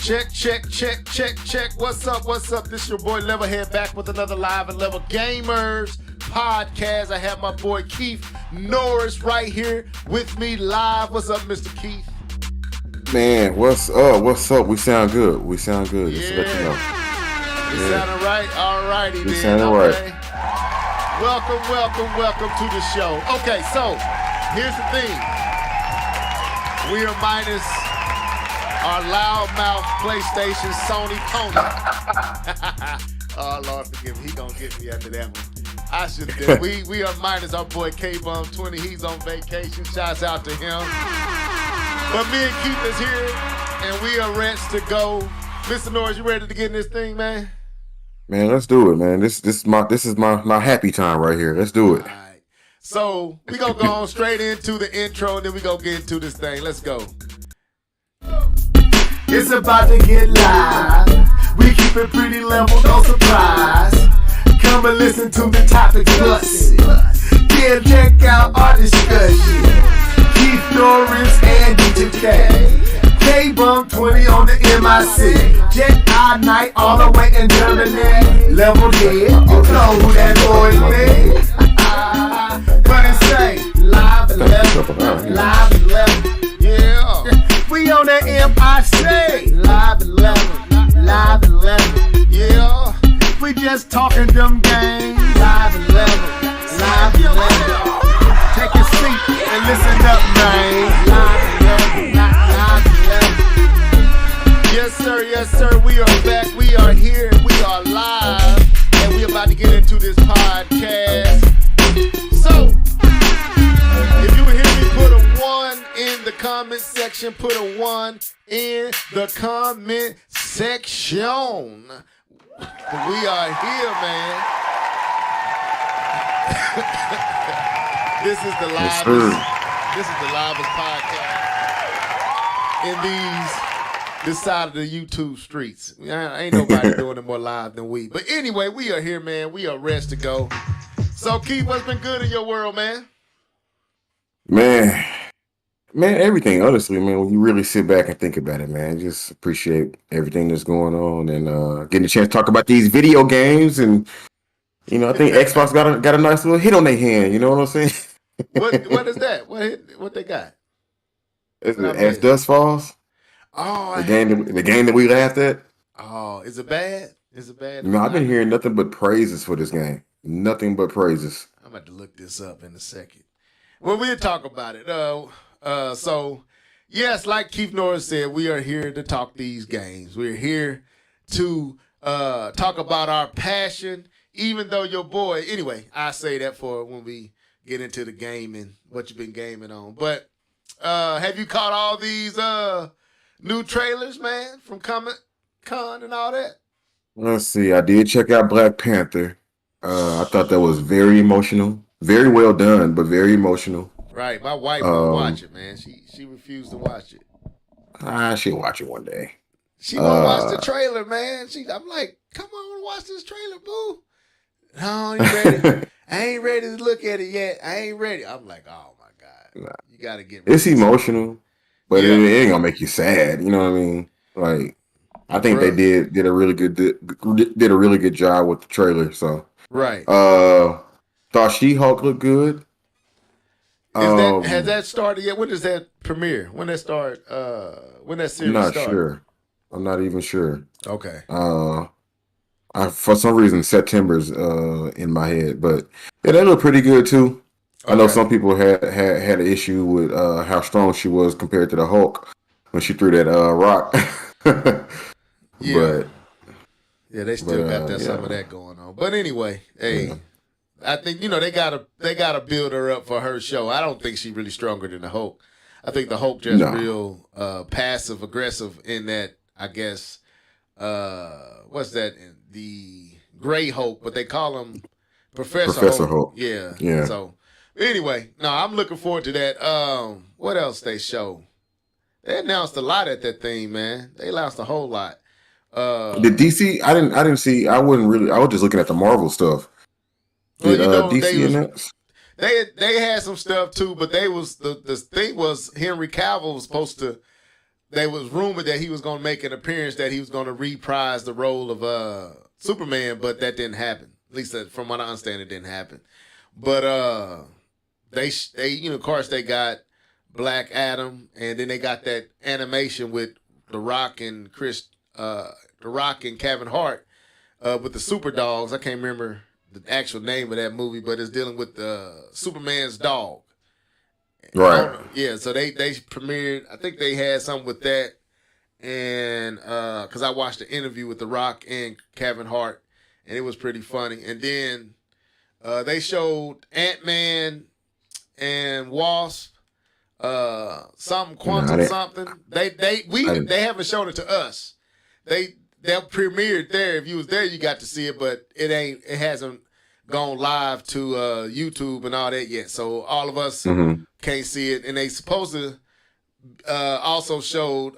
Check. What's up? This your boy Levelhead back with another Live and Level Gamers podcast. I have my boy Keith Norris right here with me live. What's up, Mr. Keith? Man, what's up? We sound good. Just to let you know. You sounding right? All righty then. Sounding right. Welcome to the show. Okay, so here's the thing. We are minus our loudmouth PlayStation Sony Pony. Oh, Lord forgive me. He gonna get me after that one. I should have. We are minus our boy K-Bum 20. He's on vacation. Shouts out to him. But me and Keith is here, and we are ready to go. Mr. Norris, you ready to get in this thing, man? Man, let's do it, man. This is my happy time right here. Let's do it. All right. So we gonna go on straight into the intro, and then we gonna get into this thing. Let's go. It's about to get live. We keep it pretty level, no surprise. Come and listen to the topics bustin'. Yeah, check out our discussion. Keith Norris and DJ K-Bum 20 on the MIC. Check our night all the way in Germany. Leveled G.P. You know who that boy is. But it say live and level. Yeah. We on that MIC. Live and level. Yeah. We just talking them games. Live and level. Take a seat and listen up, man. Live and level. Yes, sir. We are back. We are here. We are live. And we about to get into this podcast. So, if you hear me, put a 1 in the comment section. Put a 1 in the comment section. We are here, man. This is the livest podcast in this side of the YouTube streets. Ain't nobody doing it more live than we. But anyway, we are here, man. We are ready to go. So, Keith, what's been good in your world, man? Man, everything, honestly, man, when you really sit back and think about it, man, just appreciate everything that's going on and getting a chance to talk about these video games. And, you know, I think Xbox got a nice little hit on their hand, you know what I'm saying? What is that? What they got? As Dust Falls. Oh, the game that we laughed at. Oh, is it bad? No, I've been hearing nothing but praises for this game. Nothing but praises. I'm about to look this up in a second. Well, we'll talk about it. So, yes, like Keith Norris said, we are here to talk these games. We're here to talk about our passion, even though your boy, anyway, I say that for when we get into the gaming, what you've been gaming on. But have you caught all these new trailers, man, from Comic-Con and all that? Let's see. I did check out Black Panther. I thought that was very emotional. Very well done, but very emotional. Right. My wife won't watch it, man. She refused to watch it. She'll watch it one day. She won't watch the trailer, man. I'm like, come on, watch this trailer, boo. No, I ain't ready. I ain't ready to look at it yet. I ain't ready. I'm like, oh my God. You gotta get ready. It's emotional, but it ain't gonna make you sad. You know what I mean? Like, I think they did a really good job with the trailer. So right. Thought She-Hulk looked good. Has that started yet? When does that premiere? When that start? When that series not start? Sure. I'm not even sure. Okay. For some reason September's in my head, but yeah, that looked pretty good too. Okay. I know some people had an issue with how strong she was compared to the Hulk when she threw that rock. Yeah. They still got some of that going on. But anyway, hey. Yeah. I think, they gotta build her up for her show. I don't think she's really stronger than the Hulk. I think the Hulk just real passive aggressive in that, I guess, what's that? The Gray Hulk, but they call him Professor Hulk. Yeah. So anyway, I'm looking forward to that. What else they show? They announced a lot at that thing, man. They announced a whole lot. The DC, I didn't see. I was just looking at the Marvel stuff. Did DC announce? They had some stuff too, but the thing was Henry Cavill was supposed to they was rumored that he was going to make an appearance, that he was going to reprise the role of Superman, but that didn't happen. At least from what I understand, it didn't happen. But they of course they got Black Adam, and then they got that animation with The Rock and Kevin Hart with the Super Dogs. I can't remember the actual name of that movie, but it's dealing with Superman's dog. Right. Yeah, so they premiered. I think they had something with that, and because I watched the interview with The Rock and Kevin Hart, and it was pretty funny. And then they showed Ant-Man and Wasp, something quantum something. They haven't shown it to us. They premiered there. If you was there, you got to see it, but it hasn't gone live to YouTube and all that yet. So all of us can't see it. And they supposed to also showed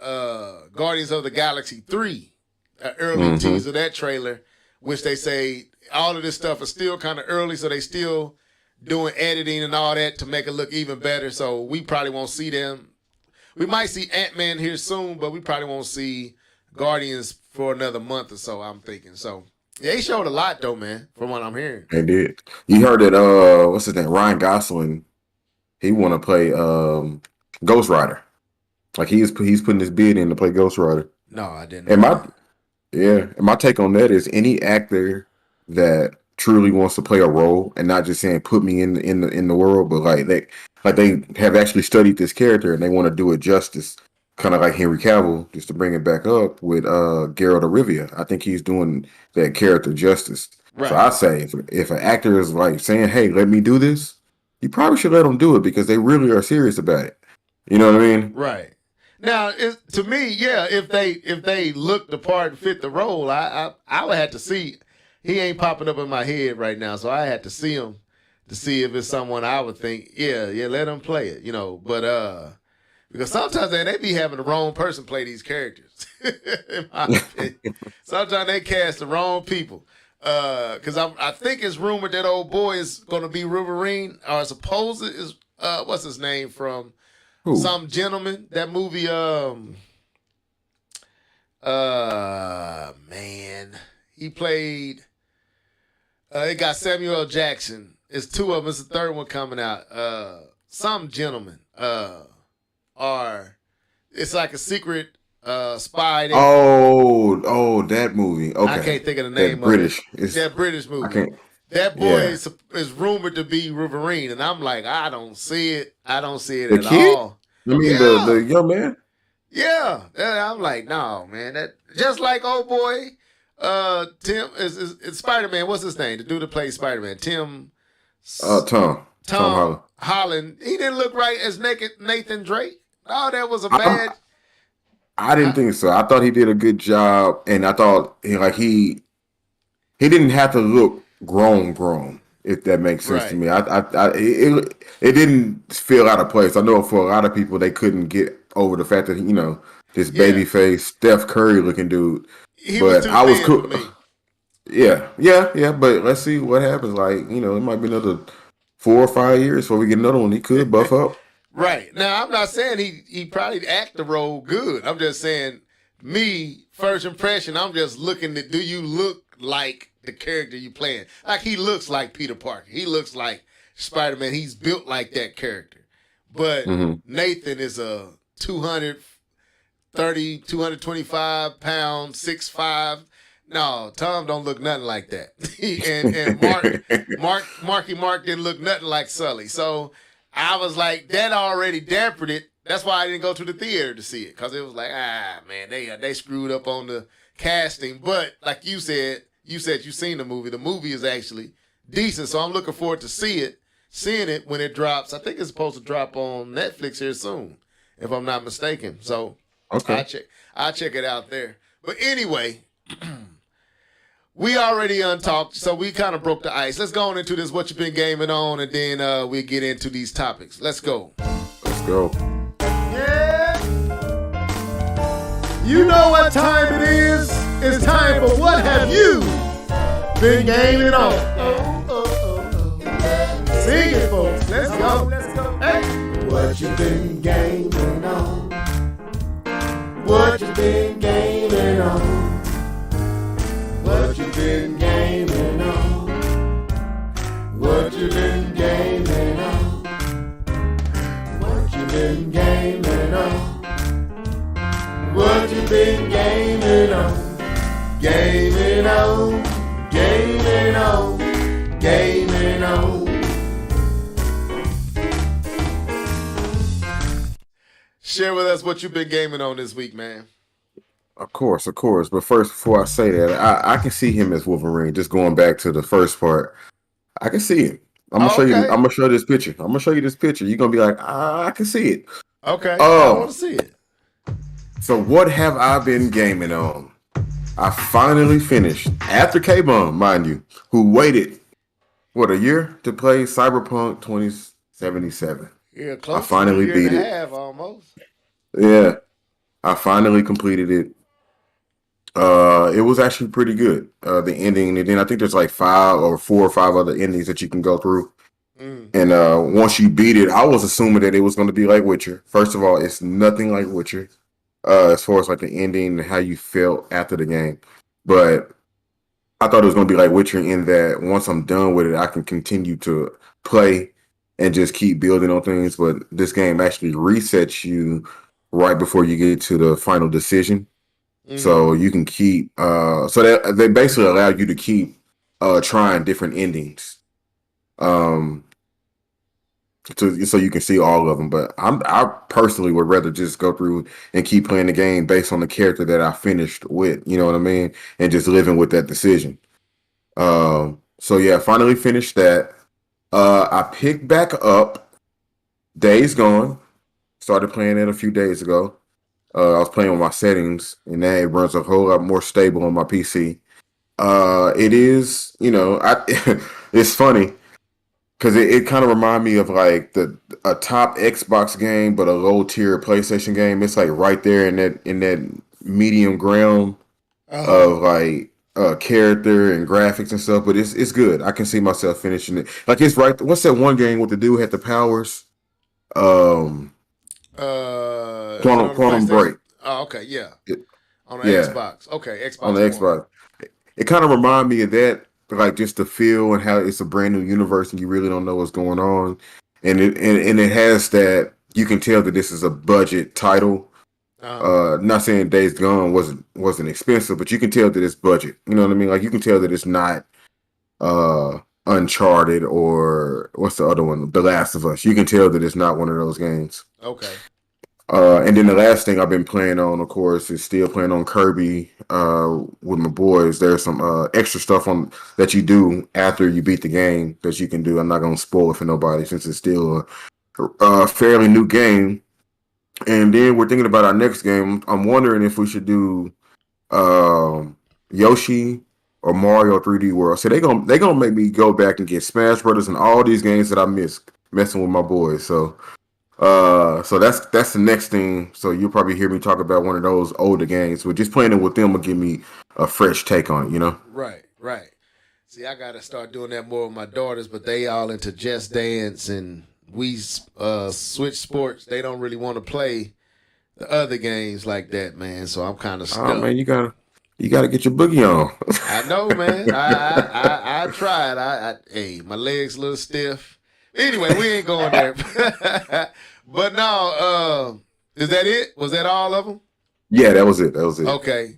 Guardians of the Galaxy 3, an early teaser of that trailer, which they say all of this stuff is still kind of early, so they still doing editing and all that to make it look even better. So we probably won't see them. We might see Ant-Man here soon, but we probably won't see Guardians for another month or so, I'm thinking. So yeah, they showed a lot though, man, from what I'm hearing. They did. You heard that what's his name? Ryan Gosling, he wanna play Ghost Rider. Like he's putting his bid in to play Ghost Rider. No, I didn't. And my take on that is any actor that truly wants to play a role and not just saying put me in the world, but they have actually studied this character and they want to do it justice, kind of like Henry Cavill, just to bring it back up with Geralt of Rivia. I think he's doing that character justice. Right. So I say if an actor is like saying, "Hey, let me do this," you probably should let them do it because they really are serious about it. You know what I mean? Right. Now, to me, yeah, if they look the part and fit the role, I would have to see. He ain't popping up in my head right now, so I had to see him to see if it's someone I would think, yeah, let him play it, you know. But because sometimes they be having the wrong person play these characters. In my opinion. Sometimes they cast the wrong people. Because I think it's rumored that old boy is going to be Wolverine, or suppose it is. What's his name from? Who? Some Gentleman. That movie. Man, he played. It got Samuel L. Jackson. It's two of them. It's the third one coming out. Some Gentleman. Or it's like a secret spy. That movie. Okay. I can't think of the name British. of it. That British movie. I can't. That boy is rumored to be Wolverine, and I'm like, I don't see it. I don't see it the at kid? all. You mean the young man? Yeah. I'm like, no, man. That just like old boy. Tim is Spider-Man. What's his name? The dude that plays Spider-Man. Tom Holland. He didn't look right as Nathan Drake. Oh, that was a bad. I didn't think so. I thought he did a good job, and I thought he didn't have to look grown. If that makes sense to me, it didn't feel out of place. I know for a lot of people they couldn't get over the fact that this baby face Steph Curry looking dude. I was cool. Yeah. But let's see what happens. It might be another 4 or 5 years before we get another one. He could buff up. Right. Now, I'm not saying he probably act the role good. I'm just saying, me, first impression, I'm just looking at, do you look like the character you playing? Like, he looks like Peter Parker. He looks like Spider-Man. He's built like that character. But Nathan is a 225 pound, 6'5". No, Tom don't look nothing like that. and Mark didn't look nothing like Sully. So I was like, that already dampened it. That's why I didn't go to the theater to see it, because it was like, man, they screwed up on the casting. But like you said you've seen the movie. The movie is actually decent, so I'm looking forward to seeing it when it drops. I think it's supposed to drop on Netflix here soon, if I'm not mistaken. So okay, I'll check it out there. But anyway, we already untalked, so we kind of broke the ice. Let's go on into this, what you've been gaming on, and then we'll get into these topics. Let's go. Let's go. Yeah. You know what time it is? It's time for What Have You Been Gaming On? Sing it, folks. Let's go. Hey. What you been gaming on? What you been gaming on? What you been gaming on? What you been gaming on? What you been gaming on? What you been gaming on? Gaming on, gaming on, gaming on. Share with us what you've been gaming on this week, man. Of course. But first, before I say that, I can see him as Wolverine. Just going back to the first part, I can see him. I'm gonna show you. I'm gonna show this picture. I'm gonna show you this picture. You're gonna be like, I can see it. Okay. I want to see it. So what have I been gaming on? I finally finished after K-Bum, mind you, who waited a year to play Cyberpunk 2077. Yeah, close. I finally to a year beat and it. A half, almost. Yeah, I finally completed it. It was actually pretty good. The ending, and then I think there's like 4 or 5 other endings that you can go through. And once you beat it, I was assuming that it was going to be like Witcher. First of all, it's nothing like Witcher as far as like the ending and how you felt after the game. But I thought it was going to be like Witcher in that once I'm done with it, I can continue to play and just keep building on things. But this game actually resets you right before you get to the final decision. So you can keep so that they basically allow you to keep trying different endings. So you can see all of them. But I personally would rather just go through and keep playing the game based on the character that I finished with, you know what I mean? And just living with that decision. So yeah, finally finished that. I picked back up Days Gone. Started playing it a few days ago. I was playing with my settings, and now it runs a whole lot more stable on my PC. It is, it's funny because it kind of reminds me of like a top Xbox game, but a low tier PlayStation game. It's like right there in that medium ground of like character and graphics and stuff. But it's good. I can see myself finishing it. Like it's right. What's that one game with the dude had the powers? Quantum Break. Oh, okay, yeah. On the Xbox. Okay, Xbox. On the Xbox. It kind of reminds me of that, like just the feel and how it's a brand new universe and you really don't know what's going on. And it has that, you can tell that this is a budget title. Not saying Days Gone wasn't expensive, but you can tell that it's budget. You know what I mean? Like you can tell that it's not Uncharted or what's the other one? The Last of Us. You can tell that it's not one of those games. Okay. And then the last thing I've been playing on, of course, is still playing on Kirby with my boys. There's some extra stuff on that you do after you beat the game that you can do. I'm not going to spoil it for nobody since it's still a fairly new game. And then we're thinking about our next game. I'm wondering if we should do Yoshi or Mario 3D World. So they're gonna make me go back and get Smash Brothers and all these games that I missed messing with my boys. So that's the next thing. So you'll probably hear me talk about one of those older games. But just playing it with them will give me a fresh take on it, you know? Right. See, I got to start doing that more with my daughters, but they all into Just Dance and we switch sports. They don't really want to play the other games like that, man. So I'm kind of stuck. Oh, man, you gotta get your boogie on. I know, man. I tried. Hey, my legs a little stiff. Anyway, we ain't going there. But no, is that it? Was that all of them? Yeah, that was it. Okay.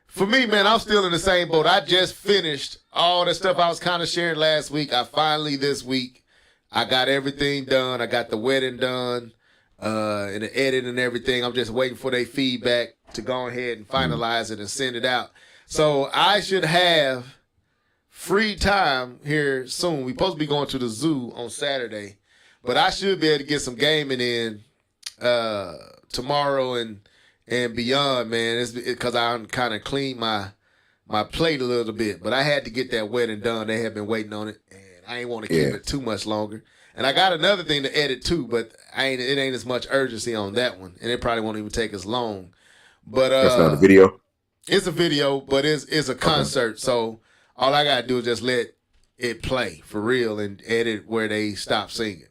For me, man, I'm still in the same boat. I just finished all the stuff I was kind of sharing last week. I finally, this week, I got everything done. I got the wedding done and the edit and everything. I'm just waiting for their feedback to go ahead and finalize it and send it out. So I should have free time here soon. We're supposed to be going to the zoo on Saturday, but I should be able to get some gaming in tomorrow and beyond, man. It's because I kind of cleaned my plate a little bit, but I had to get that wedding done. They have been waiting on it, and I ain't want to keep it too much longer. And I got another thing to edit too, but it ain't as much urgency on that one, and it probably won't even take as long. But that's not a video. It's a video, but it's a concert. Okay. So all I gotta do is just let it play for real and edit where they stop singing.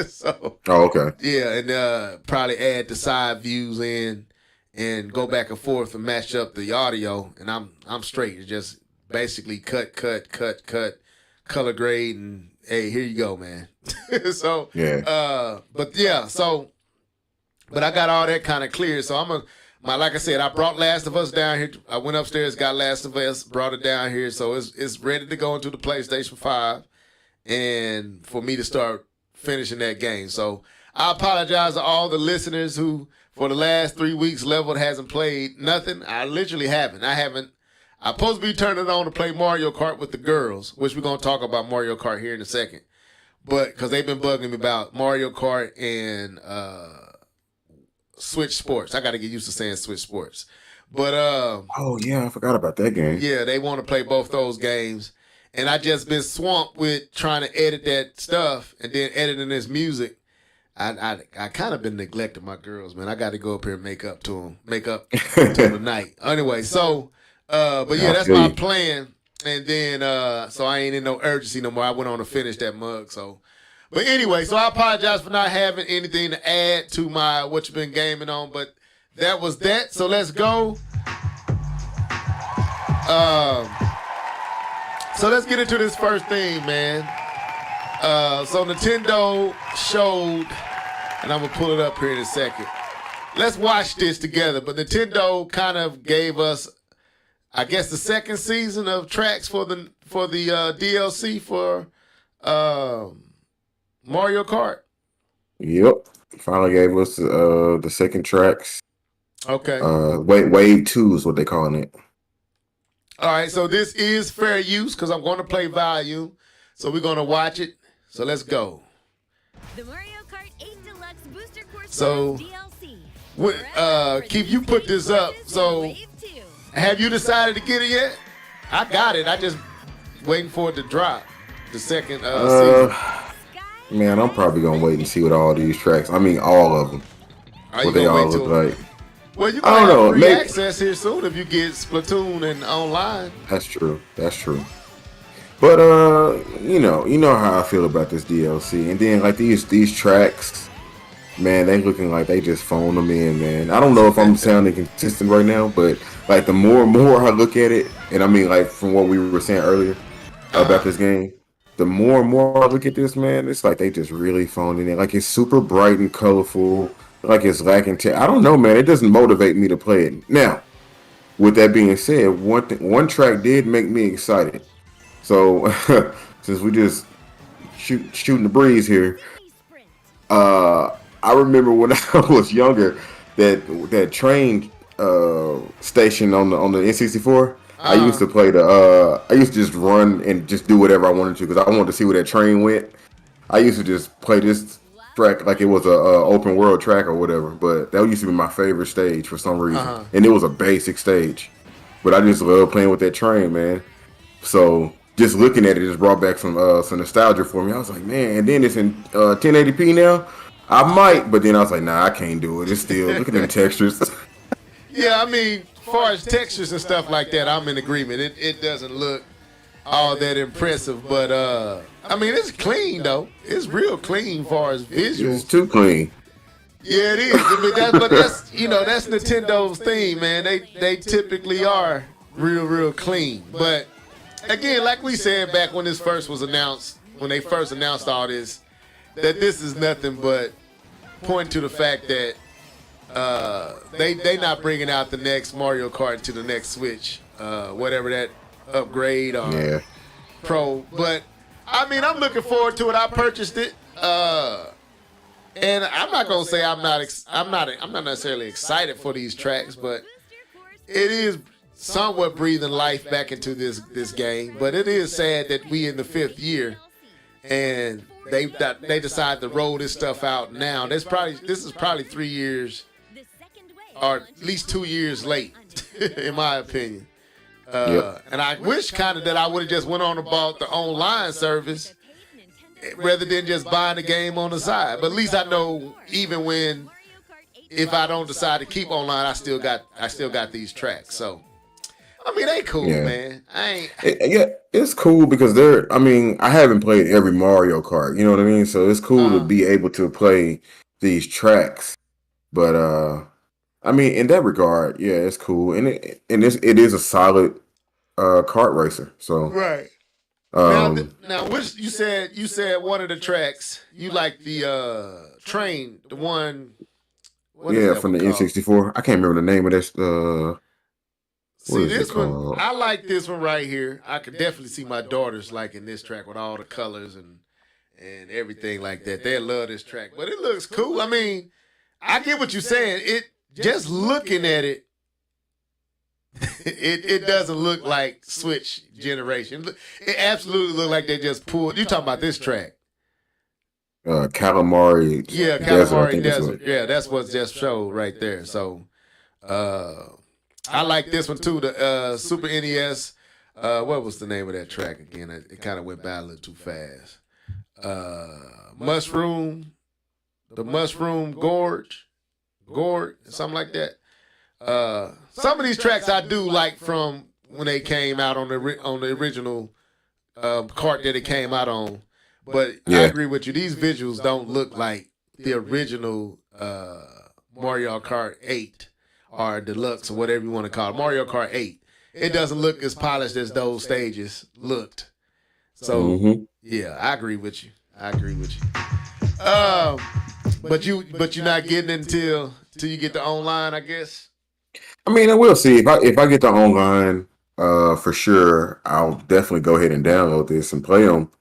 So okay. Yeah, and probably add the side views in and go back and forth and match up the audio, and I'm straight. It's just basically cut, color grade, and hey, here you go, man. So but I got all that kind of clear. So like I said, I brought Last of Us down here. I went upstairs, got Last of Us, brought it down here, so it's ready to go into the PlayStation 5, and for me to start finishing that game. So I apologize to all the listeners who, for the last 3 weeks, Leveled hasn't played nothing. I literally haven't. I'm supposed to be turning it on to play Mario Kart with the girls, which we're going to talk about Mario Kart here in a second. But because they've been bugging me about Mario Kart and Switch Sports. I got to get used to saying Switch Sports. But oh yeah, I forgot about that game. Yeah, they want to play both those games. And I just been swamped with trying to edit that stuff and then editing this music. I kind of been neglecting my girls, man. I got to go up here and make up to them tonight. Anyway, so but yeah, that's my plan. And then so I ain't in no urgency no more. I went on to finish that mug. So, but anyway, so I apologize for not having anything to add to my what you've been gaming on. But that was that. So let's go. So let's get into this first thing, man. So Nintendo showed, and I'm gonna pull it up here in a second. Let's watch this together. But Nintendo kind of gave us, I guess, the second season of tracks for the DLC for Mario Kart. Yep, finally gave us the second tracks. Okay. Wave 2 is what they calling it. All right, so this is fair use because I'm going to play volume. So we're going to watch it. So let's go. The Mario Kart 8 Deluxe Booster Course so, DLC. Keith, you put this up. So have you decided to get it yet? I got it. I just waiting for it to drop. The second season. Man, I'm probably going to wait and see what all these tracks, I mean all of them, what they all look like. Well, you might have free access here soon if you get Splatoon and online. That's true. But you know how I feel about this DLC, and then like these tracks, man, they looking like they just phoned them in, man. I don't know if I'm sounding consistent right now, but like the more and more I look at it, and I mean like from what we were saying earlier about this game, the more and more I look at this, man, it's like they just really phoned it in. Like it's super bright and colorful. Like it's lacking. I don't know, man. It doesn't motivate me to play it. Now, with that being said, one track did make me excited. So, since we just shooting the breeze here, I remember when I was younger that train station on the N64. I used to play I used to just run and just do whatever I wanted to because I wanted to see where that train went. I used to just play this track like it was a open world track or whatever, but that used to be my favorite stage for some reason, and it was a basic stage, but I just love playing with that train, man. So just looking at it just brought back some nostalgia for me. I was like, man, and then it's in 1080p now. I might, but then I was like, nah, I can't do it. It's still look at them textures. Yeah, I mean, as far as textures and stuff like that, I'm in agreement. It doesn't look all that impressive, but I mean, it's clean though. It's real clean as far as visuals. It's too clean. Yeah, it is. I mean, that's that's Nintendo's thing, man. They typically are real clean. But again, like we said back when this first was announced, when they first announced all this, that this is nothing but pointing to the fact that they not bringing out the next Mario Kart to the next Switch, whatever that upgrade or Pro. But I mean, I'm looking forward to it. I purchased it, and I'm not gonna say I'm not necessarily excited for these tracks, but it is somewhat breathing life back into this game. But it is sad that we in the 5th year, and they decide to roll this stuff out now. This is probably 3 years, or at least 2 years late, in my opinion. And I wish kind of that I would have just went on and bought the online service rather than just buying the game on the side. But at least I know even if I don't decide to keep online, I still got these tracks. So I mean, they cool, man. It's cool because I haven't played every Mario Kart, you know what I mean? So it's cool to be able to play these tracks. But I mean, in that regard, yeah, it's cool, and it is a solid kart racer. So, Right. um, Now, which you said one of the tracks you like the train, the one. What is yeah, that from one the called? N64. I can't remember the name of this. What See is it this one, called? I like this one right here. I could definitely see my daughters liking this track with all the colors and everything like that. They love this track, but it looks cool. I mean, I get what you're saying. It just looking at it, it doesn't look like Switch generation. It absolutely look like they just pulled. You talking about this track? Calamari Yeah, Desert, I Calamari think that's what. Desert. Yeah, that's what's just showed right there. So, I like this one too. The Super NES. What was the name of that track again? It kind of went by a little too fast. Mushroom, the Mushroom Gorge, something like that. Some of these tracks I do like from when they came out on the original cart that it came out on. But I Yeah. agree with you. These visuals don't look like the original Mario Kart 8 or Deluxe or whatever you want to call it. Mario Kart 8. It doesn't look as polished as those stages looked. So yeah, I agree with you. But you're not getting it until you get the online, I guess. I mean, I will see if I get the online. For sure, I'll definitely go ahead and download this and play them.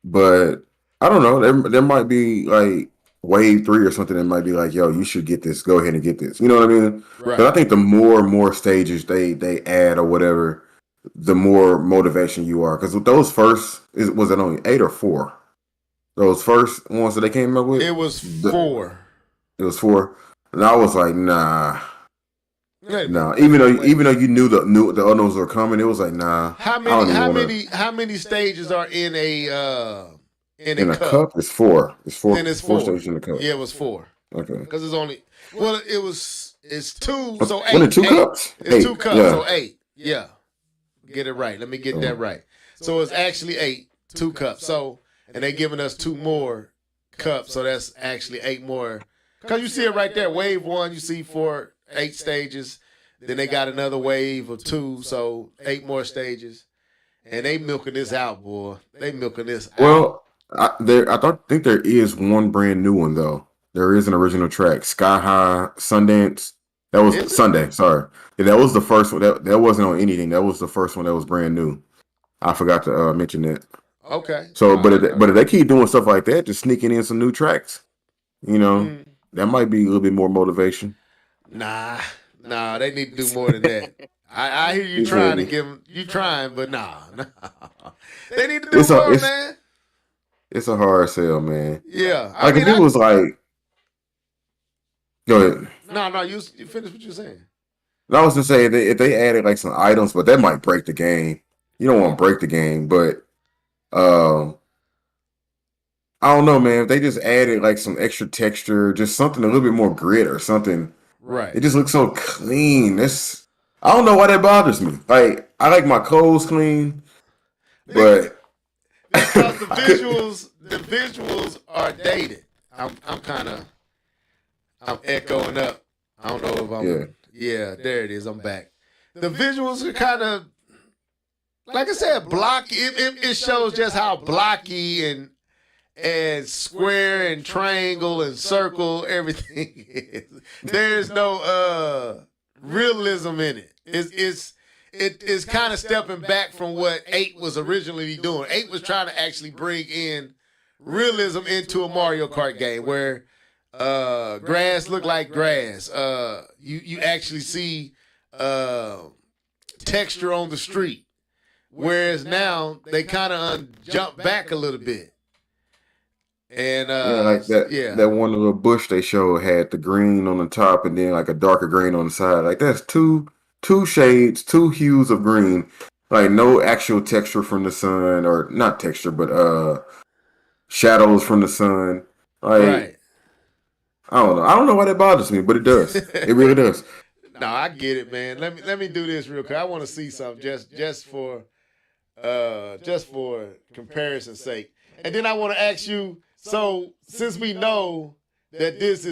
But I don't know. There might be like wave 3 or something that might be like, yo, you should get this. Go ahead and get this. You know what I mean? Right. But I think the more and more stages they add or whatever, the more motivation you are. Because with those first, was it only 8 or 4? Those first ones that they came up with? It was 4. It was 4. And I was like, nah. Wait a No, minute. even though you knew the others were coming, it was like, nah. How many stages are in a in a cup? It's 4. It's 4. Then it's four 4. stages in the cup. Yeah, it was 4. Okay. Because it's only it's 2, so 8. What are 2 cups? It's 8. 2 cups, Yeah. so 8. Yeah. Get it right. Let me get that right. So it's actually 8, 2 cups. So and they giving us 2 more cups, so that's actually 8 more. Because you see it right there. Wave 1, you see 8 stages. Then they got another wave of 2, so 8 more stages. And they milking this out, boy. They milking this out. Well, I think there is one brand new one though. There is an original track, Sky High Sundance. That was Sunday. Sorry, yeah, that was the first one. That wasn't on anything. That was the first one that was brand new. I forgot to mention that. Okay. So, but if they keep doing stuff like that, just sneaking in some new tracks, that might be a little bit more motivation. Nah, they need to do more than that. I hear you trying to give them, you trying, but nah. They need to do more, man. It's a hard sell, man. Yeah. Like if it was like, go ahead. No, you finish what you're saying. I was gonna say if they added like some items, but that might break the game. You don't want to break the game, but I don't know, man. If they just added like some extra texture, just something a little bit more grit or something. Right. It just looks so clean. I don't know why that bothers me. Like I like my clothes clean, but because the visuals are dated. I'm echoing up. I don't know if I'm. Yeah, there it is. I'm back. The visuals are kind of, like I said, blocky. It shows just how blocky and square and triangle and circle everything is. There's no realism in it. It's kind of stepping back from what 8 was originally doing. 8 was trying to actually bring in realism into a Mario Kart game where grass looked like grass. You actually see texture on the street. Whereas now they kind of jump back a little bit. And like that one little bush they showed had the green on the top and then like a darker green on the side. Like that's two shades, 2 hues of green. Like no actual texture from the sun, or not texture, but shadows from the sun. Like right. I don't know why that bothers me, but it does. It really does. No, I get it, man. Let me do this real quick. I want to see something just for comparison's sake. And then I want to ask you, so since we know that this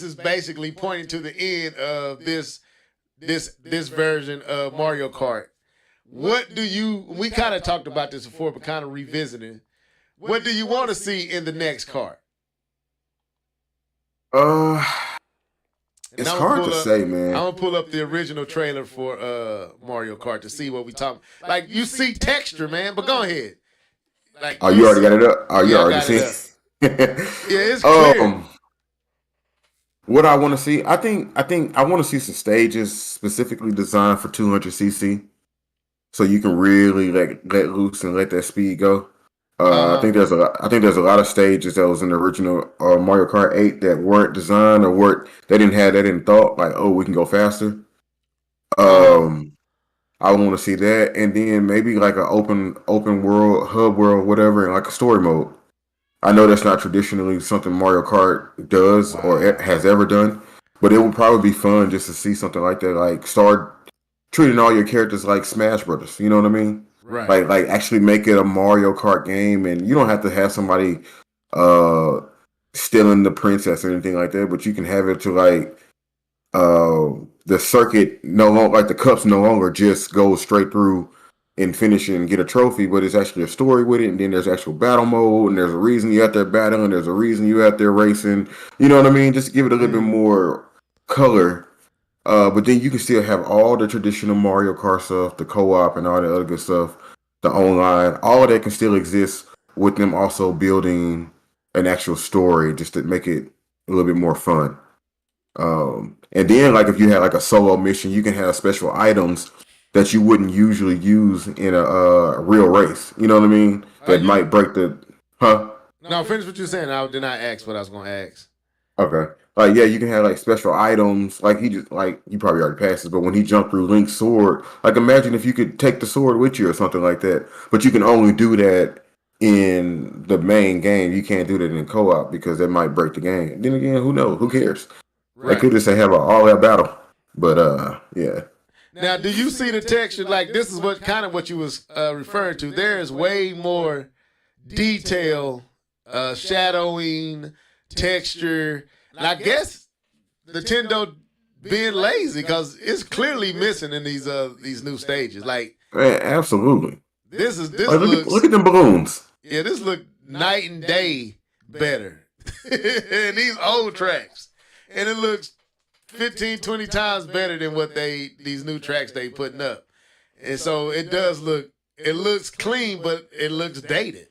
is basically pointing to the end of this version of Mario Kart. What do you? We kind of talked about this before, but kind of revisiting. What do you want to see in the next kart? It's hard to say, man. I'm gonna pull up the original trailer for Mario Kart to see what we talking. Like you see texture, man. But go ahead. Like, oh, you already got it up. Oh, you already see it. Yeah, it's clear. What I want to see, I think I want to see some stages specifically designed for 200cc, so you can really let loose and let that speed go. I think there's a lot of stages that was in the original Mario Kart 8 that weren't designed or they didn't thought like, oh, we can go faster. I want to see that, and then maybe like an open world, hub world, whatever, and like a story mode. I know that's not traditionally something Mario Kart does or has ever done, but it would probably be fun just to see something like that. Like start treating all your characters like Smash Brothers. You know what I mean? Right. Like actually make it a Mario Kart game, and you don't have to have somebody stealing the princess or anything like that, but you can have it to like the circuit no longer, like the cups no longer just go straight through and finish and get a trophy, but it's actually a story with it, and then there's actual battle mode, and there's a reason you're out there battling, there's a reason you're out there racing. You know what I mean? Just give it a little bit more color. But then you can still have all the traditional Mario Kart stuff, the co-op and all the other good stuff, the online, all of that can still exist with them also building an actual story just to make it a little bit more fun. And then like if you had like a solo mission, you can have special items that you wouldn't usually use in a real race. You know what I mean? That might break the... Huh? No, finish what you're saying. I did not ask what I was going to ask. Okay. Yeah, you can have like special items. Like you probably already passed this, but when he jumped through Link's sword, like imagine if you could take the sword with you or something like that. But you can only do that in the main game. You can't do that in co-op because that might break the game. Then again, who knows? Who cares? Right. They could just say have an all-out battle. But yeah. Now, do you see the texture? Like this is what you was referring to. There is way more detail, shadowing, texture. And I guess Nintendo being lazy because it's clearly missing in these new stages. Like, man, absolutely. This like, look at them balloons. Yeah, this look night and day better. And these old tracks, and it looks 15, 20 times better than what these new tracks they putting up. And so it does look. It looks clean, but it looks dated.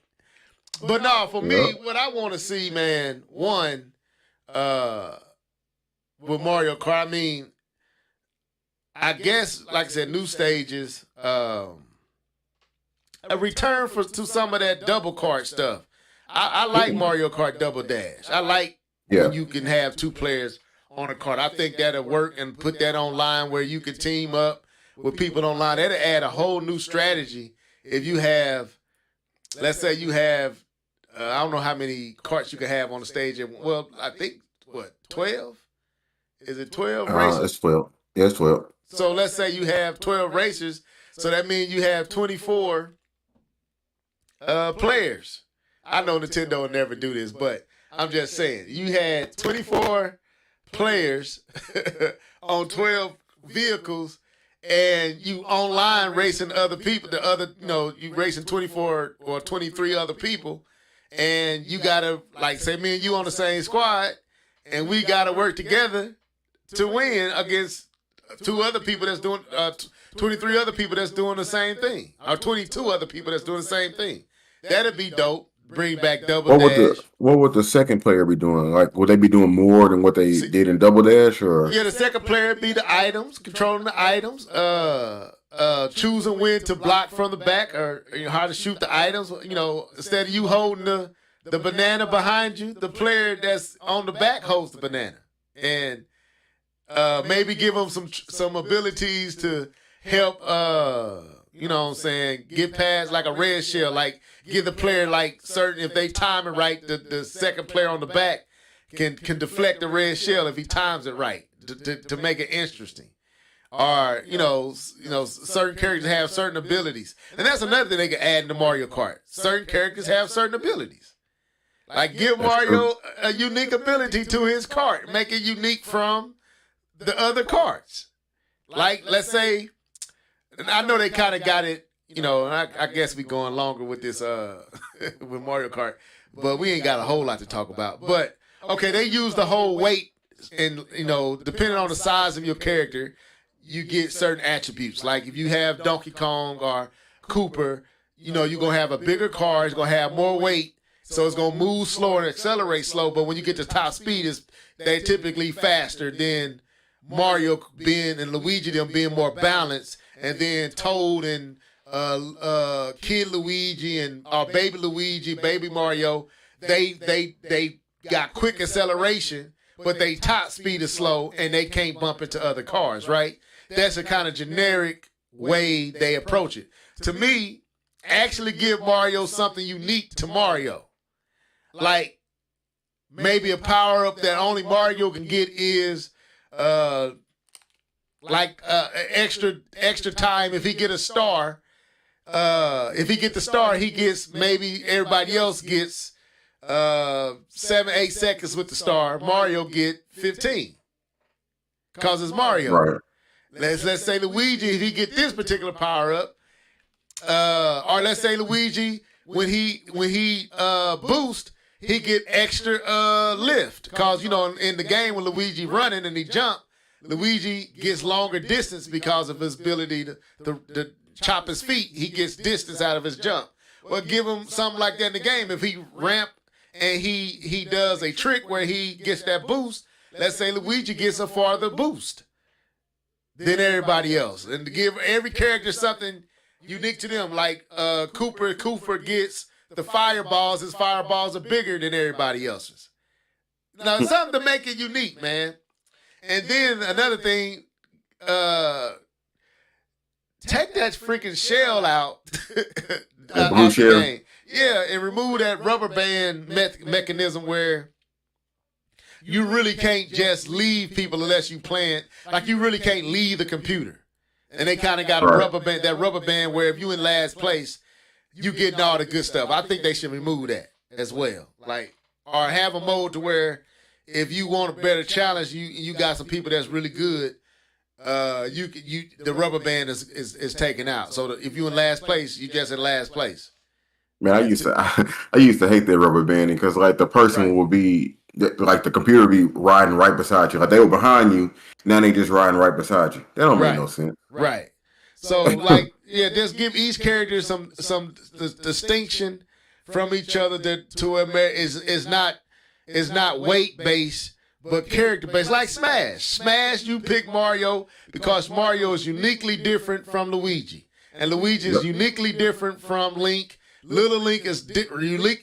But no, for me, what I want to see, man, one. With Mario Kart, I mean, I guess, like I said, new stages, a return to some of that double kart stuff. I like Mario Kart Double Dash. I like when you can have two players on a kart. I think that'll work, and put that online where you can team up with people online. That'll add a whole new strategy. If you have, let's say you have, I don't know how many carts you can have on the stage. Well, I think, 12? Is it 12 racers? It's 12. Yeah, it's 12. So let's say you have 12 racers. So that means you have 24 players. I know Nintendo will never do this, but I'm just saying. You had 24 players on 12 vehicles, and you online racing other people. You racing 24 or 23 other people. And you got to, like, say me and you on the same squad, and we got to work together to win against 2 other people that's doing, 23 other people that's doing the same thing, or 22 other people that's doing the same thing. That'd be dope. Bring back Double Dash. What would the second player be doing? Like, would they be doing more than what they did in Double Dash? Or yeah, the second player would be the items, controlling the items, choosing when to block from the back, or how to shoot the items. Instead of you holding the banana behind you, the player that's on the back holds the banana, and maybe give them some abilities to help. Get past like a red shell, like give the player like certain, if they time it right, the second player on the back can deflect the red shell if he times it right to make it interesting. Or certain characters have certain abilities, and that's another thing they can add into Mario Kart. Certain characters have certain abilities. Like give Mario a unique ability to his cart, make it unique from the other carts. Like let's say, and I know they kind of got it, you know. And I guess we going longer with this with Mario Kart, but we ain't got a whole lot to talk about. But okay, they use the whole weight, and you know, depending on the size of your character, you get certain attributes. Like if you have Donkey Kong or Cooper, you know, you're gonna have a bigger car, it's gonna have more weight. So it's gonna move slower and accelerate slow, but when you get to top speed, they're typically faster than Mario being and Luigi them being more balanced, and then Toad and Kid Luigi and Baby Luigi, Baby Mario, they got quick acceleration, but they top speed is slow and they can't bump into other cars, right? That's a kind of generic way they approach it. To me, actually give Mario something unique to Mario. Like maybe a power up that only Mario can get is extra time if he get a star. If he get the star, he gets maybe everybody else gets 7-8 seconds with the star. Mario get 15 because it's Mario. Right. Let's say Luigi, if he get this particular power up, or let's say Luigi when he boost, he get extra lift because you know in the game when Luigi running and he jump, Luigi gets longer distance because of his ability to chop his feet. He gets distance out of his jump. Well, give him something like that in the game. If he ramp and he does a trick where he gets that boost, let's say Luigi gets a farther boost than everybody else, and to give every character something unique to them. Like Cooper gets the fireballs. His fireballs are bigger than everybody else's. Now, something to make it unique, man. And then another thing, take that freaking shell out. The blue shell. Yeah, and remove that rubber band mechanism where you really can't just leave people unless you plan. Like you really can't leave the computer. And they kind of got a rubber band where if you in last place, you getting all the good stuff. I think they should remove that as well. Like, or have a mode to where if you want a better challenge, you got some people that's really good. The rubber band is taken out. So if you in last place, you just in last place. Man, I used to hate that rubber banding because like the person will be like the computer would be riding right beside you. Like they were behind you, now they just riding right beside you. That don't make no sense. Right. So like just give each character some distinction from each other to where is not weight based but character based. Like Smash, you pick Mario because Mario is uniquely different from Luigi, and Luigi is uniquely different from Link. Little Link is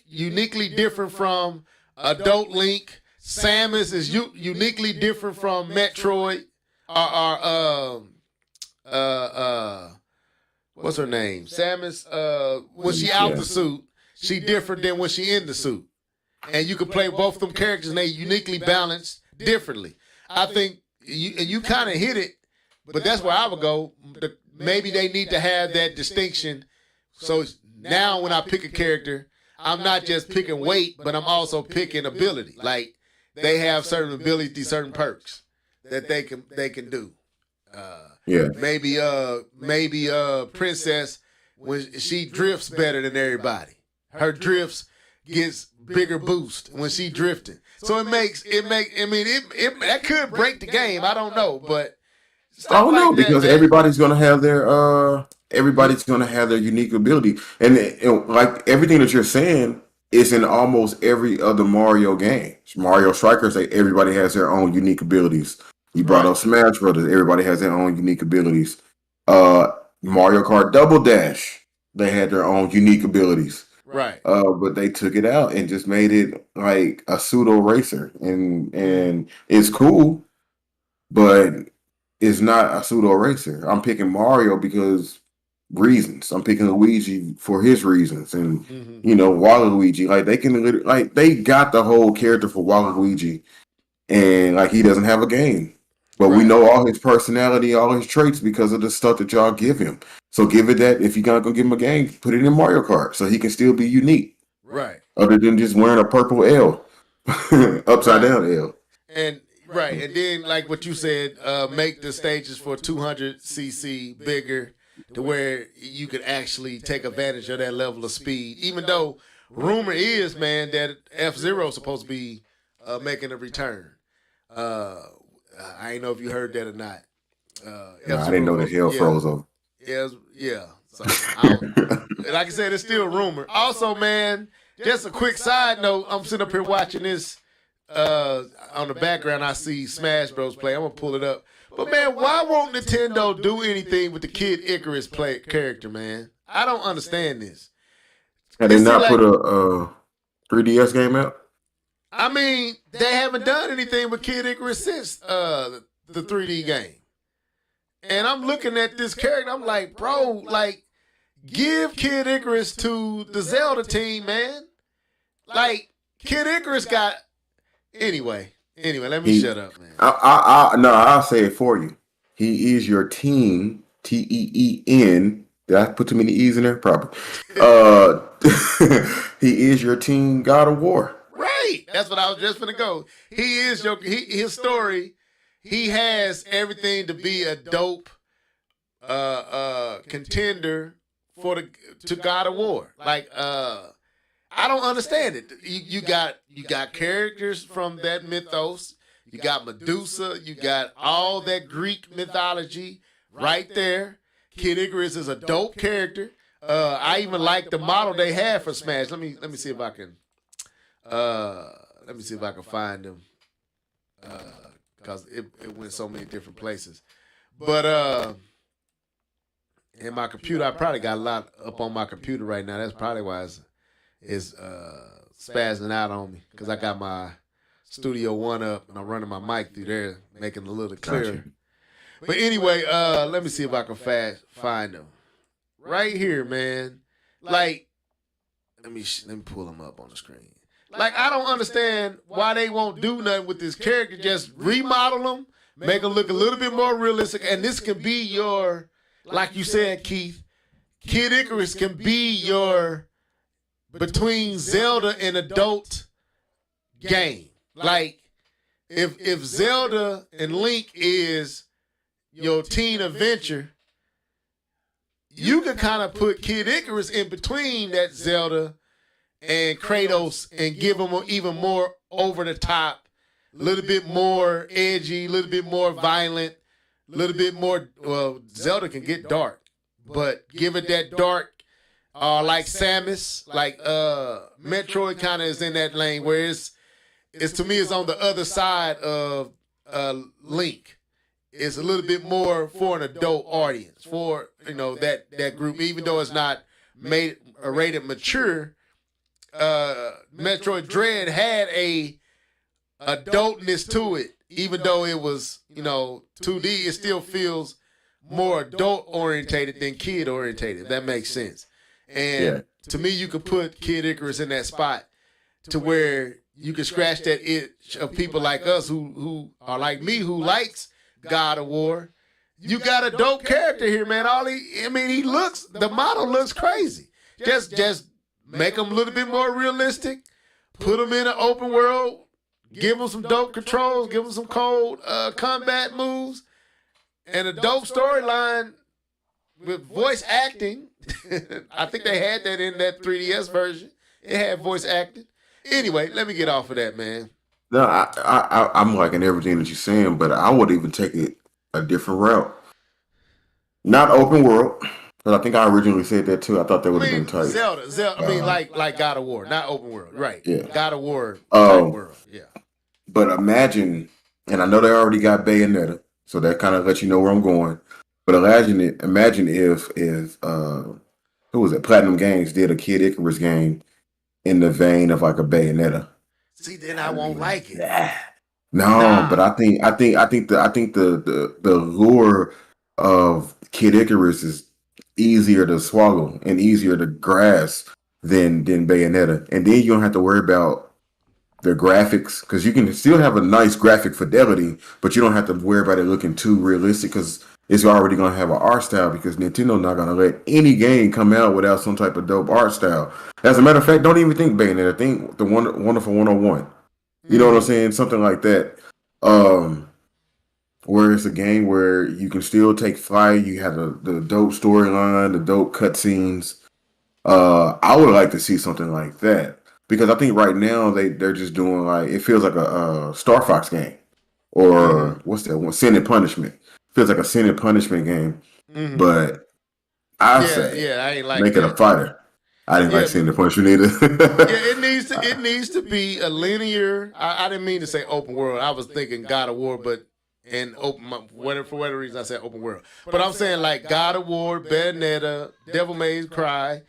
uniquely different from Adult Link. Samus is uniquely different from Metroid. What's her name? Samus. When she out the suit, she different than when she in the suit. And you can play both of them characters, and they uniquely balanced differently. I think you kind of hit it, but that's where I would go. Maybe they need to have that distinction. So now when I pick a character, I'm not just picking weight, but I'm also picking ability. Like they have certain abilities, certain perks that they can do. Maybe Princess, when she drifts better than everybody, her drifts gets bigger boost when she drifting. So it that could break the game. I don't know, but because everybody's gonna have their unique ability, and like everything that you're saying is in almost every other Mario game. Mario Strikers, everybody has their own unique abilities. You brought up Smash Brothers, everybody has their own unique abilities. Mario Kart Double Dash, they had their own unique abilities. Right. But they took it out and just made it like a pseudo racer, and it's cool, but it's not a pseudo racer. I'm picking Mario because reasons. I'm picking Luigi for his reasons, and Waluigi. Like they got the whole character for Waluigi, and like he doesn't have a game, but we know all his personality, all his traits because of the stuff that y'all give him. So give it that. If you're gonna go give him a game, put it in Mario Kart so he can still be unique. Right. other than just wearing a purple L, upside down L. And right, and then like what you said, make the stages for 200cc bigger to where you could actually take advantage of that level of speed. Even though rumor is, man, that F-Zero is supposed to be making a return. I ain't know if you heard that or not. No, I didn't know that hell froze over. Yeah. So, like I said, it's still a rumor. Also, man, just a quick side note. I'm sitting up here watching this. On the background, I see Smash Bros. Play. I'm gonna pull it up. But man, why won't Nintendo do anything with the Kid Icarus character, man? I don't understand this. Have they not put a 3DS game out? I mean, they haven't done anything with Kid Icarus since the 3D game. And I'm looking at this character, I'm like, bro, like, give Kid Icarus to the Zelda team, man. Like, Kid Icarus got... Anyway, let me shut up, man. I'll say it for you. He is your team, Teen. Did I put too many E's in there? Probably. He is your team God of War. Right. That's what I was just gonna go. He is his story. He has everything to be a dope contender to God of War. Like I don't understand it. You got characters from that mythos. You got Medusa. You got all that Greek mythology right there. Kid Icarus is a dope character. I even like the model they have for Smash. Let me see if I can. Let me see if I can find them. Because it went so many different places. But in my computer, I probably got a lot up on my computer right now. That's probably why it's spazzing out on me. Because I got my Studio One up and I'm running my mic through there, making it a little clearer. Gotcha. But anyway, let me see if I can find them. Right here, man. Like, let me pull them up on the screen. Like, I don't understand why they won't do nothing with this character. Just remodel them, make them look a little bit more realistic. And this can be your, like you said, Keith, Kid Icarus can be your between Zelda and adult game. Like, if Zelda and Link is your teen adventure, you can kind of put Kid Icarus in between that Zelda and Kratos and give them even more over the top, a little bit more edgy, a little bit more violent, a little bit more, well, Zelda can get dark, but give it that dark, like Samus, like Metroid kind of is in that lane where it's to me, it's on the other side of Link. It's a little bit more for an adult audience, for that group, even though it's not rated mature. Metroid Dread had a adultness to it, even though it was 2D. It still feels more adult orientated than kid orientated. If that makes sense. And to me, you could put Kid Icarus in that spot to where you can scratch that itch of people like us who are like me, who likes God of War. You got a dope character here, man. The model looks crazy. Just make him a little bit more realistic. Put him in an open world. Give him some dope controls. Give him some cold combat moves. And a dope storyline with voice acting. I think they had that in that 3DS version. It had voice acting. Anyway, let me get off of that, man. No, I'm liking everything that you're saying, but I would even take it a different route. Not open world. But I think I originally said that too. I thought that would have been tight. Zelda. Like God of War, not open world, right? Yeah. God of War type world. Yeah. But imagine, and I know they already got Bayonetta, so that kind of lets you know where I'm going. But imagine if who was it? Platinum Games did a Kid Icarus game in the vein of like a Bayonetta. See, then I won't like it. But I think the lure of Kid Icarus is easier to swallow and easier to grasp than Bayonetta. And then you don't have to worry about the graphics, because you can still have a nice graphic fidelity, but you don't have to worry about it looking too realistic because it's already going to have an art style because Nintendo not going to let any game come out without some type of dope art style. As a matter of fact, don't even think Bayonetta. Think the Wonderful 101. You know what I'm saying? Something like that. Where it's a game where you can still take flight. You have the dope storyline, the dope cutscenes. I would like to see something like that because I think right now they're just doing like it feels like a Star Fox game or what's that one? Sin and Punishment. Feels like a Sin and Punishment game, but I say I ain't like make that. it a fighter. I didn't like Sin and Punishment either. It needs to be a linear. I didn't mean to say open world. I was thinking God of War, but for whatever reason I said open world. But I'm saying like God of War, Bayonetta, Devil May Cry.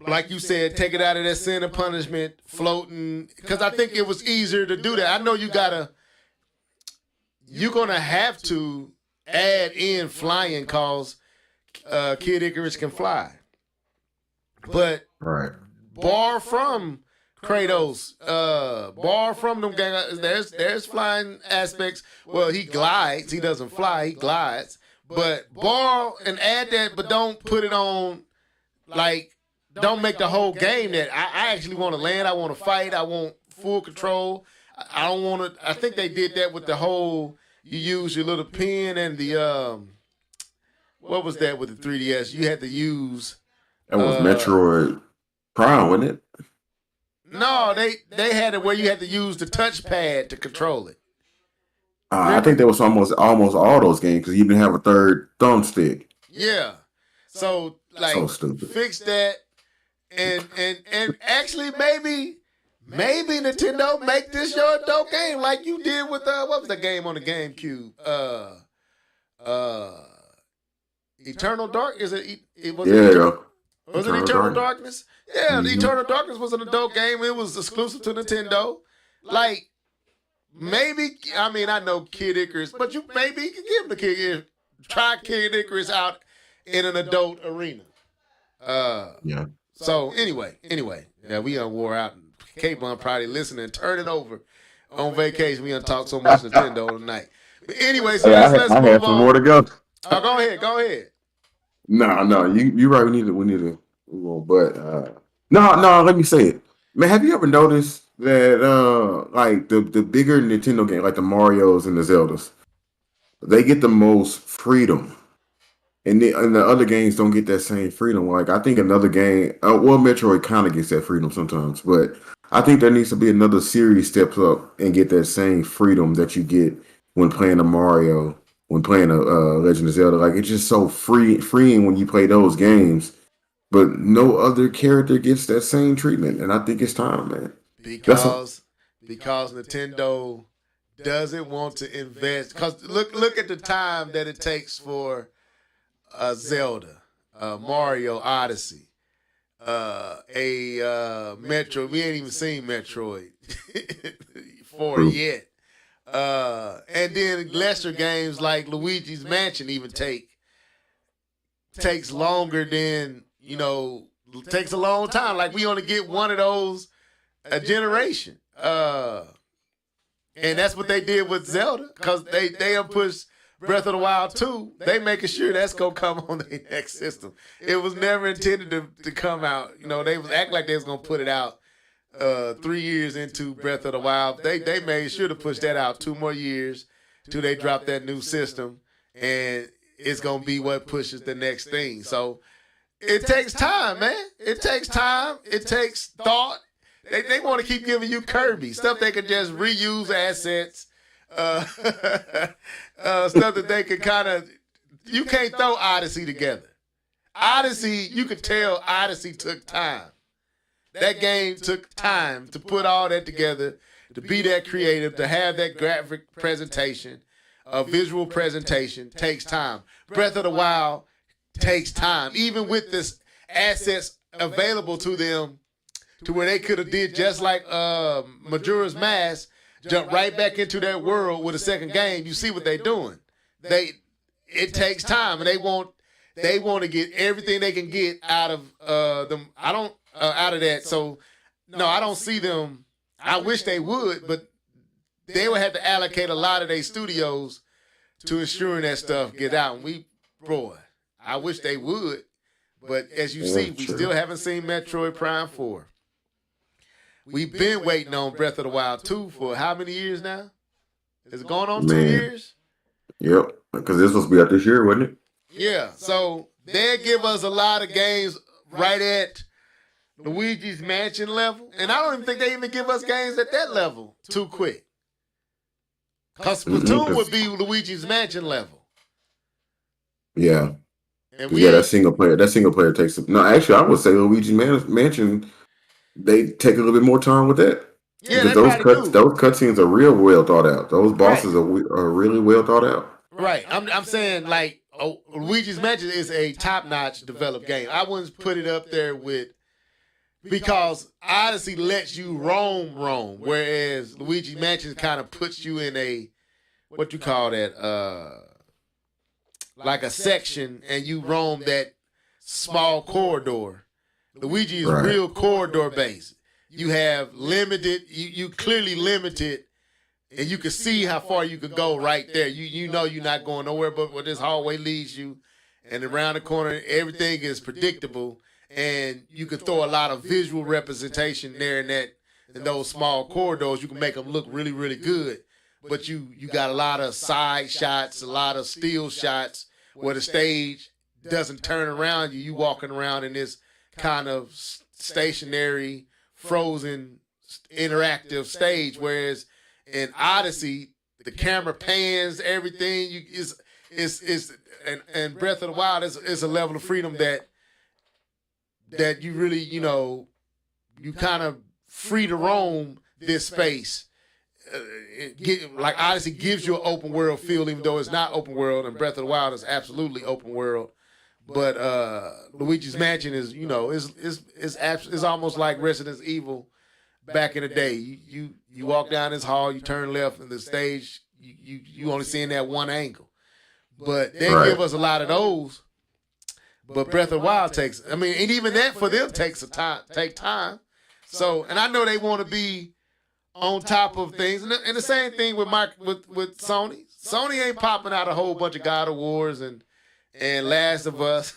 Like you said, take it out of that Sin and Punishment floating. Because I think it was easier to do that. I know you're going to have to add in flying because Kid Icarus can fly. But bar from Kratos, bar from them gang, there's flying aspects. Well, he glides. He doesn't fly. He glides. But bar and add that, but don't put it on like... Don't make the whole game that I actually want to land. I want to fight. I want full control. I don't want to. I think they did that with the whole. You use your little pen and the what was that with the 3DS? You had to use. That was Metroid Prime, wasn't it? No, they had it where you had to use the touchpad to control it. I think that was almost all those games because you even have a third thumbstick. Yeah. So like so stupid. Fix that. And actually maybe Nintendo make this your adult game like you did with what was the game on the GameCube? Eternal Dark? Was it Eternal Darkness? Yeah, the Eternal Darkness was an adult game. It was exclusive to Nintendo. Like maybe I know Kid Icarus, but you maybe can give the Kid try Kid Icarus out in an adult arena. Yeah. So anyway, yeah, we wore out. K-Bun probably listening, turn it over on vacation. We done talk so much Nintendo tonight. But anyway, so let's move on. I have some more to go. Oh, go ahead. No, you right. We need to move on. But no, let me say it, man. Have you ever noticed that like the bigger Nintendo game, like the Marios and the Zeldas, they get the most freedom. And the other games don't get that same freedom. Like, I think another game, Metroid kind of gets that freedom sometimes, but I think there needs to be another series steps up and get that same freedom that you get when playing a Mario, when playing a Legend of Zelda. Like, it's just so freeing when you play those games, but no other character gets that same treatment. And I think it's time, man. Because Nintendo doesn't want to invest. Because look at the time that it takes for Zelda, Mario Odyssey, Metroid. We ain't even seen Metroid 4 yet. And then lesser games like Luigi's Mansion even takes longer than, takes a long time. Like we only get one of those a generation. And that's what they did with Zelda because they pushed Breath of the Wild 2, they making sure that's going to come on the next system. It was never intended to come out. They was acting like they was going to put it out 3 years into Breath of the Wild. They made sure to push that out 2 more years till they drop that new system. And it's going to be what pushes the next thing. So it takes time, man. It takes time. It takes thought. They want to keep giving you Kirby, stuff they can just reuse assets. Stuff that they could kind of, you can't throw Odyssey together. Odyssey, you could tell Odyssey took time. That game took time to put all that together, to be that creative, to have that graphic presentation, a visual presentation takes time. Breath of the Wild takes time, even with this assets available to them, to where they could have did just like Majora's Mask. Jump right back into that world with a second game. You see what they're doing. It takes time, and they want to get everything they can get out of them. Out of that. So no, I don't see them I wish they would, but they would have to allocate a lot of their studios to ensuring that stuff get out. And I wish they would. But as you see, we still haven't seen Metroid Prime 4. We've been waiting on Breath of the Wild 2 for how many years now? Is it going on 2 years? Yep, because this was supposed to be out this year, wasn't it? Yeah, so they give us a lot of games right at Luigi's Mansion level. And I don't even think they even give us games at that level too quick. Because Splatoon would be Luigi's Mansion level. Yeah. That single player takes no, actually I would say Luigi's Mansion, they take a little bit more time with that. Yeah, because those cutscenes are real well thought out. Those bosses are really well thought out. Right. I'm saying like Luigi's Mansion is a top-notch developed game. I wouldn't put it up there with because Odyssey lets you roam, whereas Luigi's Mansion kind of puts you in a what you call that like a section, and you roam that small corridor. Luigi is real corridor based. You have limited, you clearly limited, and you can see how far you could go right there. You know you're not going nowhere but where this hallway leads you, and around the corner everything is predictable, and you can throw a lot of visual representation there in those small corridors. You can make them look really, really good. But you got a lot of side shots, a lot of still shots where the stage doesn't turn around you. You walking around in this kind of stationary, frozen, interactive stage. Whereas in Odyssey, the camera pans everything. And Breath of the Wild is a level of freedom that you really, you kind of free to roam this space. Like Odyssey gives you an open world feel, even though it's not open world, and Breath of the Wild is absolutely open world. But Luigi's Mansion is, is almost like Resident Evil back in the day. You walk down this hall, you turn left, and the stage you only see in that one angle. But they give us a lot of those. But Breath of the Wild and even that for them takes time. So, and I know they want to be on top of things, and the same thing with Sony. Sony ain't popping out a whole bunch of God of Wars and Last of Us,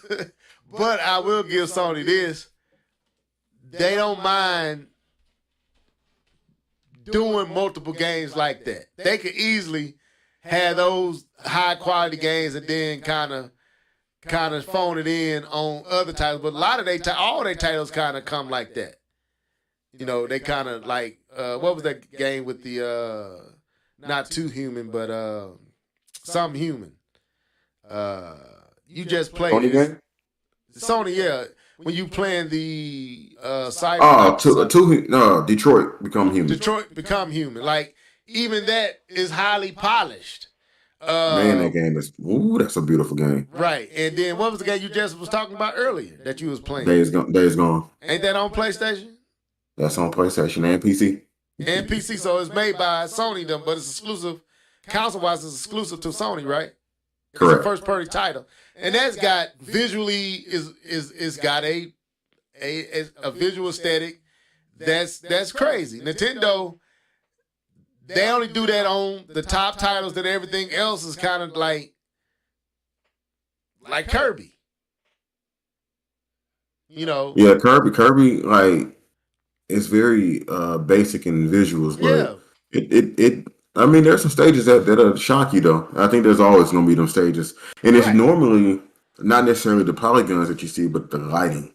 but I will give Sony this: they don't mind doing multiple games like that. They could easily have those high quality games and then kind of phone it in on other titles. But a lot of all their titles kind of come like that. They kind of like, what was that game with the, not Too Human, but Some Human. You just played Sony game? Sony, yeah. When you playing the Cyber. Detroit Become Human. Detroit Become Human. Like, even that is highly polished. Man, that game is, that's a beautiful game. Right. And then what was the game you just was talking about earlier that you was playing? Days Gone. Ain't that on PlayStation? That's on PlayStation and PC. And PC, so it's made by Sony, but it's exclusive. Console-wise, it's exclusive to Sony, right? Correct. It's a first-party title, and that's got visually is got a visual aesthetic that's crazy. Nintendo, they only do that on the top titles. That everything else is kind of like Kirby. Yeah, Kirby, like. It's very basic in visuals, but there's some stages that'll shock you though. I think there's always gonna be them stages. And it's normally not necessarily the polygons that you see, but the lighting.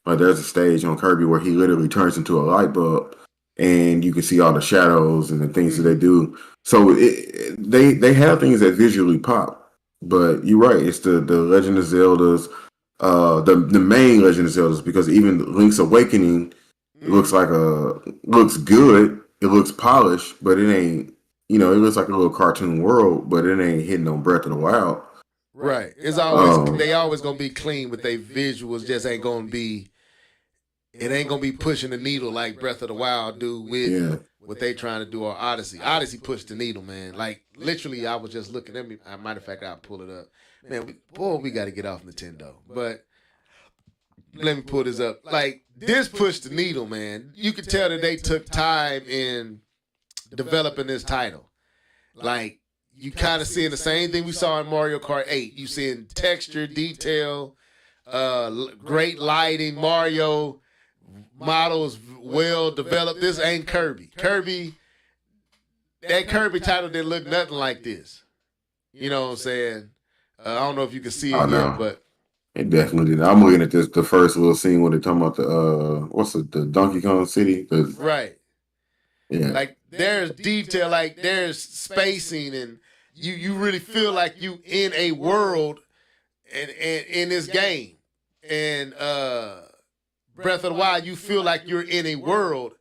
Like there's a stage on Kirby where he literally turns into a light bulb and you can see all the shadows and the things that they do. So they have things that visually pop. But you're right, it's the Legend of Zelda's, the main Legend of Zelda's, because even Link's Awakening looks good. It looks polished, but it ain't. It looks like a little cartoon world, but it ain't hitting on Breath of the Wild. Right. It's always they always gonna be clean with their visuals. Just ain't gonna be. It ain't gonna be pushing the needle like Breath of the Wild do with what they trying to do on Odyssey. Odyssey pushed the needle, man. Like literally, I was just looking at me. Matter of fact, I'll pull it up. Man, we got to get off Nintendo, but let me pull this up. Like, this pushed the needle, man. You could tell that they took time in developing this title. Like, you kind of seeing the same thing we saw in Mario Kart 8. You seeing texture, detail, great lighting, Mario models well developed. This ain't Kirby. That Kirby title didn't look nothing like this. You know what I'm saying? I don't know if you can see it yet, but it definitely did. I'm looking at this, the first little scene where they're talking about the Donkey Kong City. Right. Yeah. Like, there's detail, like there's spacing, and you really feel like you in a world and in this game. And Breath of the Wild, you feel like you're in a world,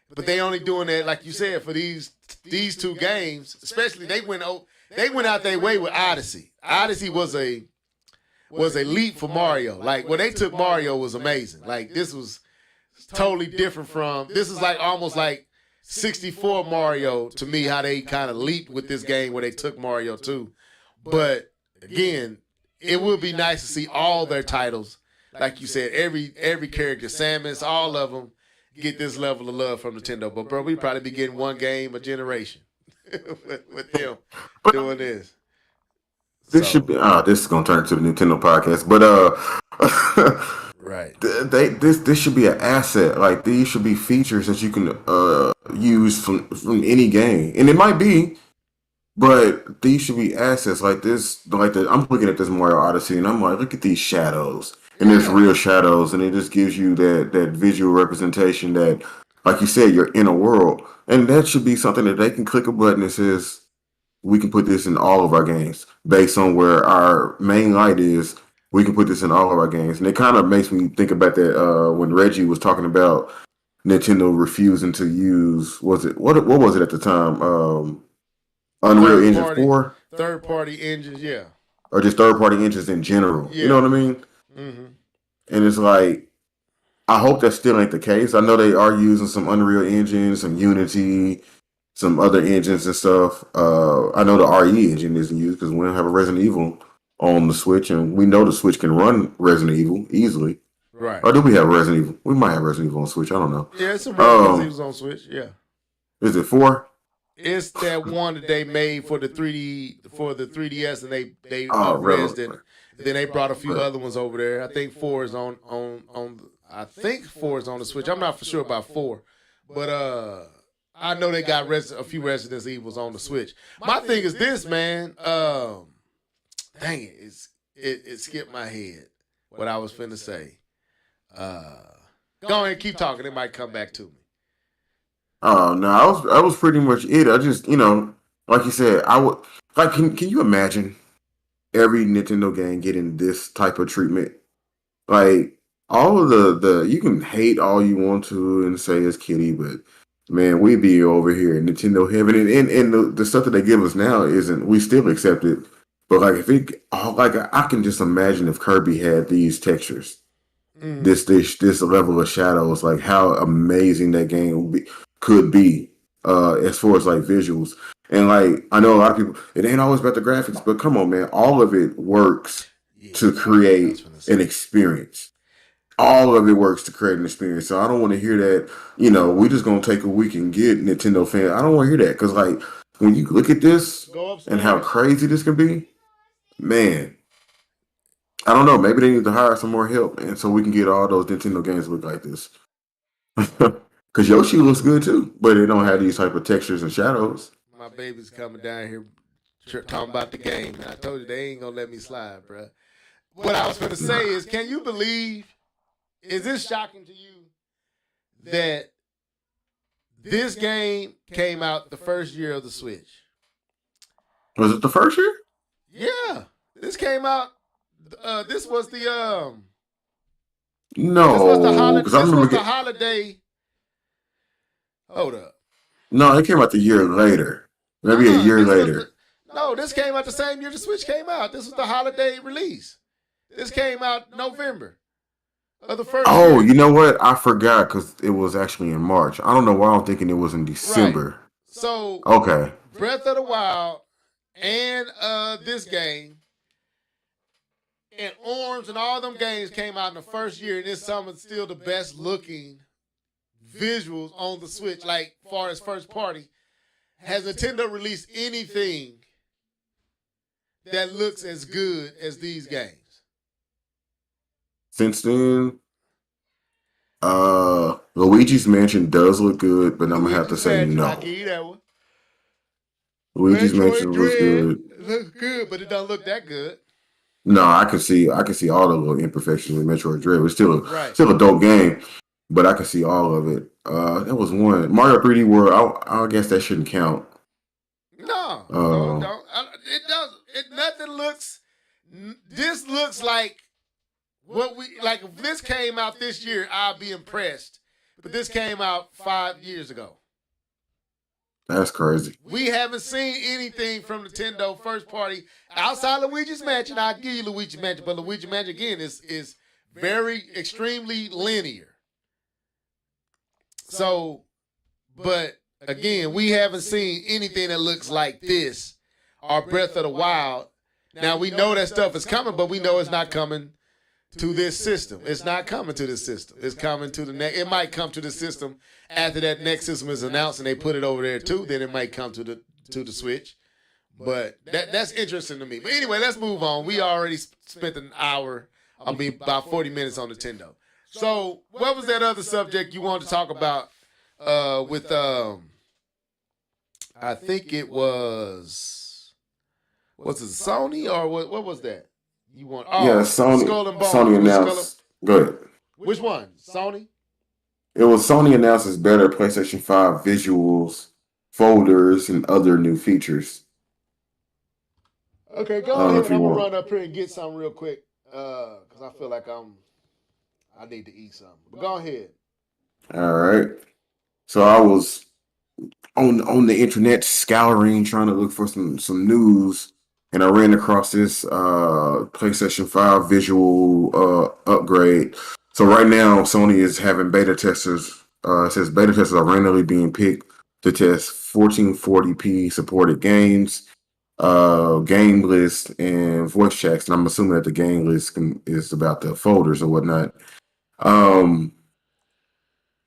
but they only doing that, like you said, for these two games. Especially they went out their way with Odyssey. Odyssey was a leap for Mario. Like, when they took Mario was amazing. Like, this was totally different from, this is like almost like 64 Mario to me, how they kind of leaped with this game where they took Mario too. But again, it would be nice to see all their titles, like you said, every character, Samus, all of them, get this level of love from Nintendo. But bro, we probably be getting one game a generation with them doing this. This should be. This is gonna turn into the Nintendo podcast, but right. This should be an asset. Like, these should be features that you can use from any game, and it might be, but these should be assets like this. I'm looking at this Mario Odyssey, and I'm like, look at these shadows, and there's real shadows, and it just gives you that visual representation that, like you said, you're in a world, and that should be something that they can click a button that says, we can put this in all of our games based on where our main light is. We can put this in all of our games. And it kind of makes me think about that when Reggie was talking about Nintendo refusing to use, what was it at the time? Unreal Engine 4? Third-party engines, yeah. Or just third-party engines in general. Yeah. You know what I mean? Mm-hmm. And it's like, I hope that still ain't the case. I know they are using some Unreal Engine, some Unity, some other engines and stuff. I know the RE engine isn't used because we don't have a Resident Evil on the Switch, and we know the Switch can run Resident Evil easily. Right. Or do we have Resident Evil? We might have Resident Evil on Switch. I don't know. Yeah, it's some Resident Evil on Switch. Yeah. Is it 4? It's that one that they made for the 3DS, and they right. it. Then they brought a few other ones over there. I think 4 is on. I think 4 is on the Switch. I'm not for sure about 4, but I know they got a few Resident Evils on the Switch. My thing is this, man. Dang it, it skipped my head what I was finna say. Go ahead, keep talking. It might come back to me. No, that was pretty much it. I just, like you said, I would like. Can you imagine every Nintendo game getting this type of treatment? Like, all of the you can hate all you want to and say it's kiddie, but man, we be over here in Nintendo heaven, and the stuff that they give us now isn't. We still accept it, but like I can just imagine if Kirby had these textures, this level of shadows, like how amazing that game could be, as far as like visuals. And like, I know a lot of people, it ain't always about the graphics, but come on, man, all of it works to create an experience. All of it works to create an experience. So I don't want to hear that, we just going to take a week and get Nintendo fans. I don't want to hear that. Because, like, when you look at this and how crazy this can be, man, I don't know. Maybe they need to hire some more help, and so we can get all those Nintendo games look like this. Because Yoshi looks good, too. But they don't have these type of textures and shadows. My baby's coming down here talking about the game. I told you they ain't going to let me slide, bro. What I was going to say is, can you believe... Is this shocking to you that this game came out the first year of the Switch? Was it the first year? Yeah. This came out, this was the, No. This was the holiday. Hold up. No, it came out the year later. Maybe a year later. This came out the same year the Switch came out. This was the holiday release. This came out November. The first year. You know what? I forgot because it was actually in March. I don't know why I'm thinking it was in December. Right. So, okay. Breath of the Wild and this game and Arms and all them games came out in the first year, and it's some of still the best looking visuals on the Switch, like far as first party. Has Nintendo released anything that looks as good as these games? Since then, Luigi's Mansion does look good, but I'm gonna have to say no. I give you that one. Luigi's Mansion looks good. It looks good, but it doesn't look that good. No, I can see all the little imperfections in Metroid Dread. It's still Right. a dope game, but I can see all of it. That was one Mario 3D World. I guess that shouldn't count. No, don't. It does. Nothing looks. This looks like what we like. If this came out this year, I'd be impressed. But this came out 5 years ago. That's crazy. We haven't seen anything from Nintendo first party outside Luigi's Mansion. I'll give you Luigi's Mansion, but Luigi's Mansion again is very extremely linear. So, but again, we haven't seen anything that looks like this or Breath of the Wild. Now we know that stuff is coming, but we know it's not coming to this system. It's not coming to this system. It's coming to the next. It might come to the system after that next system is announced and they put it over there too. Then it might come to the Switch. But that's interesting to me. But anyway, let's move on. We already spent an hour. About 40 minutes on Nintendo. So what was that other subject you wanted to talk about? With I think it was it Sony or what was that? You want? Oh, yeah, Sony. Skull and Bones. Sony announced. Go ahead. Which one? Sony? It was Sony announces better PlayStation 5 visuals, folders, and other new features. Okay, go ahead. I'm gonna run up here and get something real quick because I feel like I need to eat something. But go ahead. All right. So I was on the internet scouring, trying to look for some news, and I ran across this PlayStation 5 visual upgrade. So right now, Sony is having beta testers. It says beta testers are randomly being picked to test 1440p supported games, game list, and voice checks. And I'm assuming that the game list is about the folders or whatnot.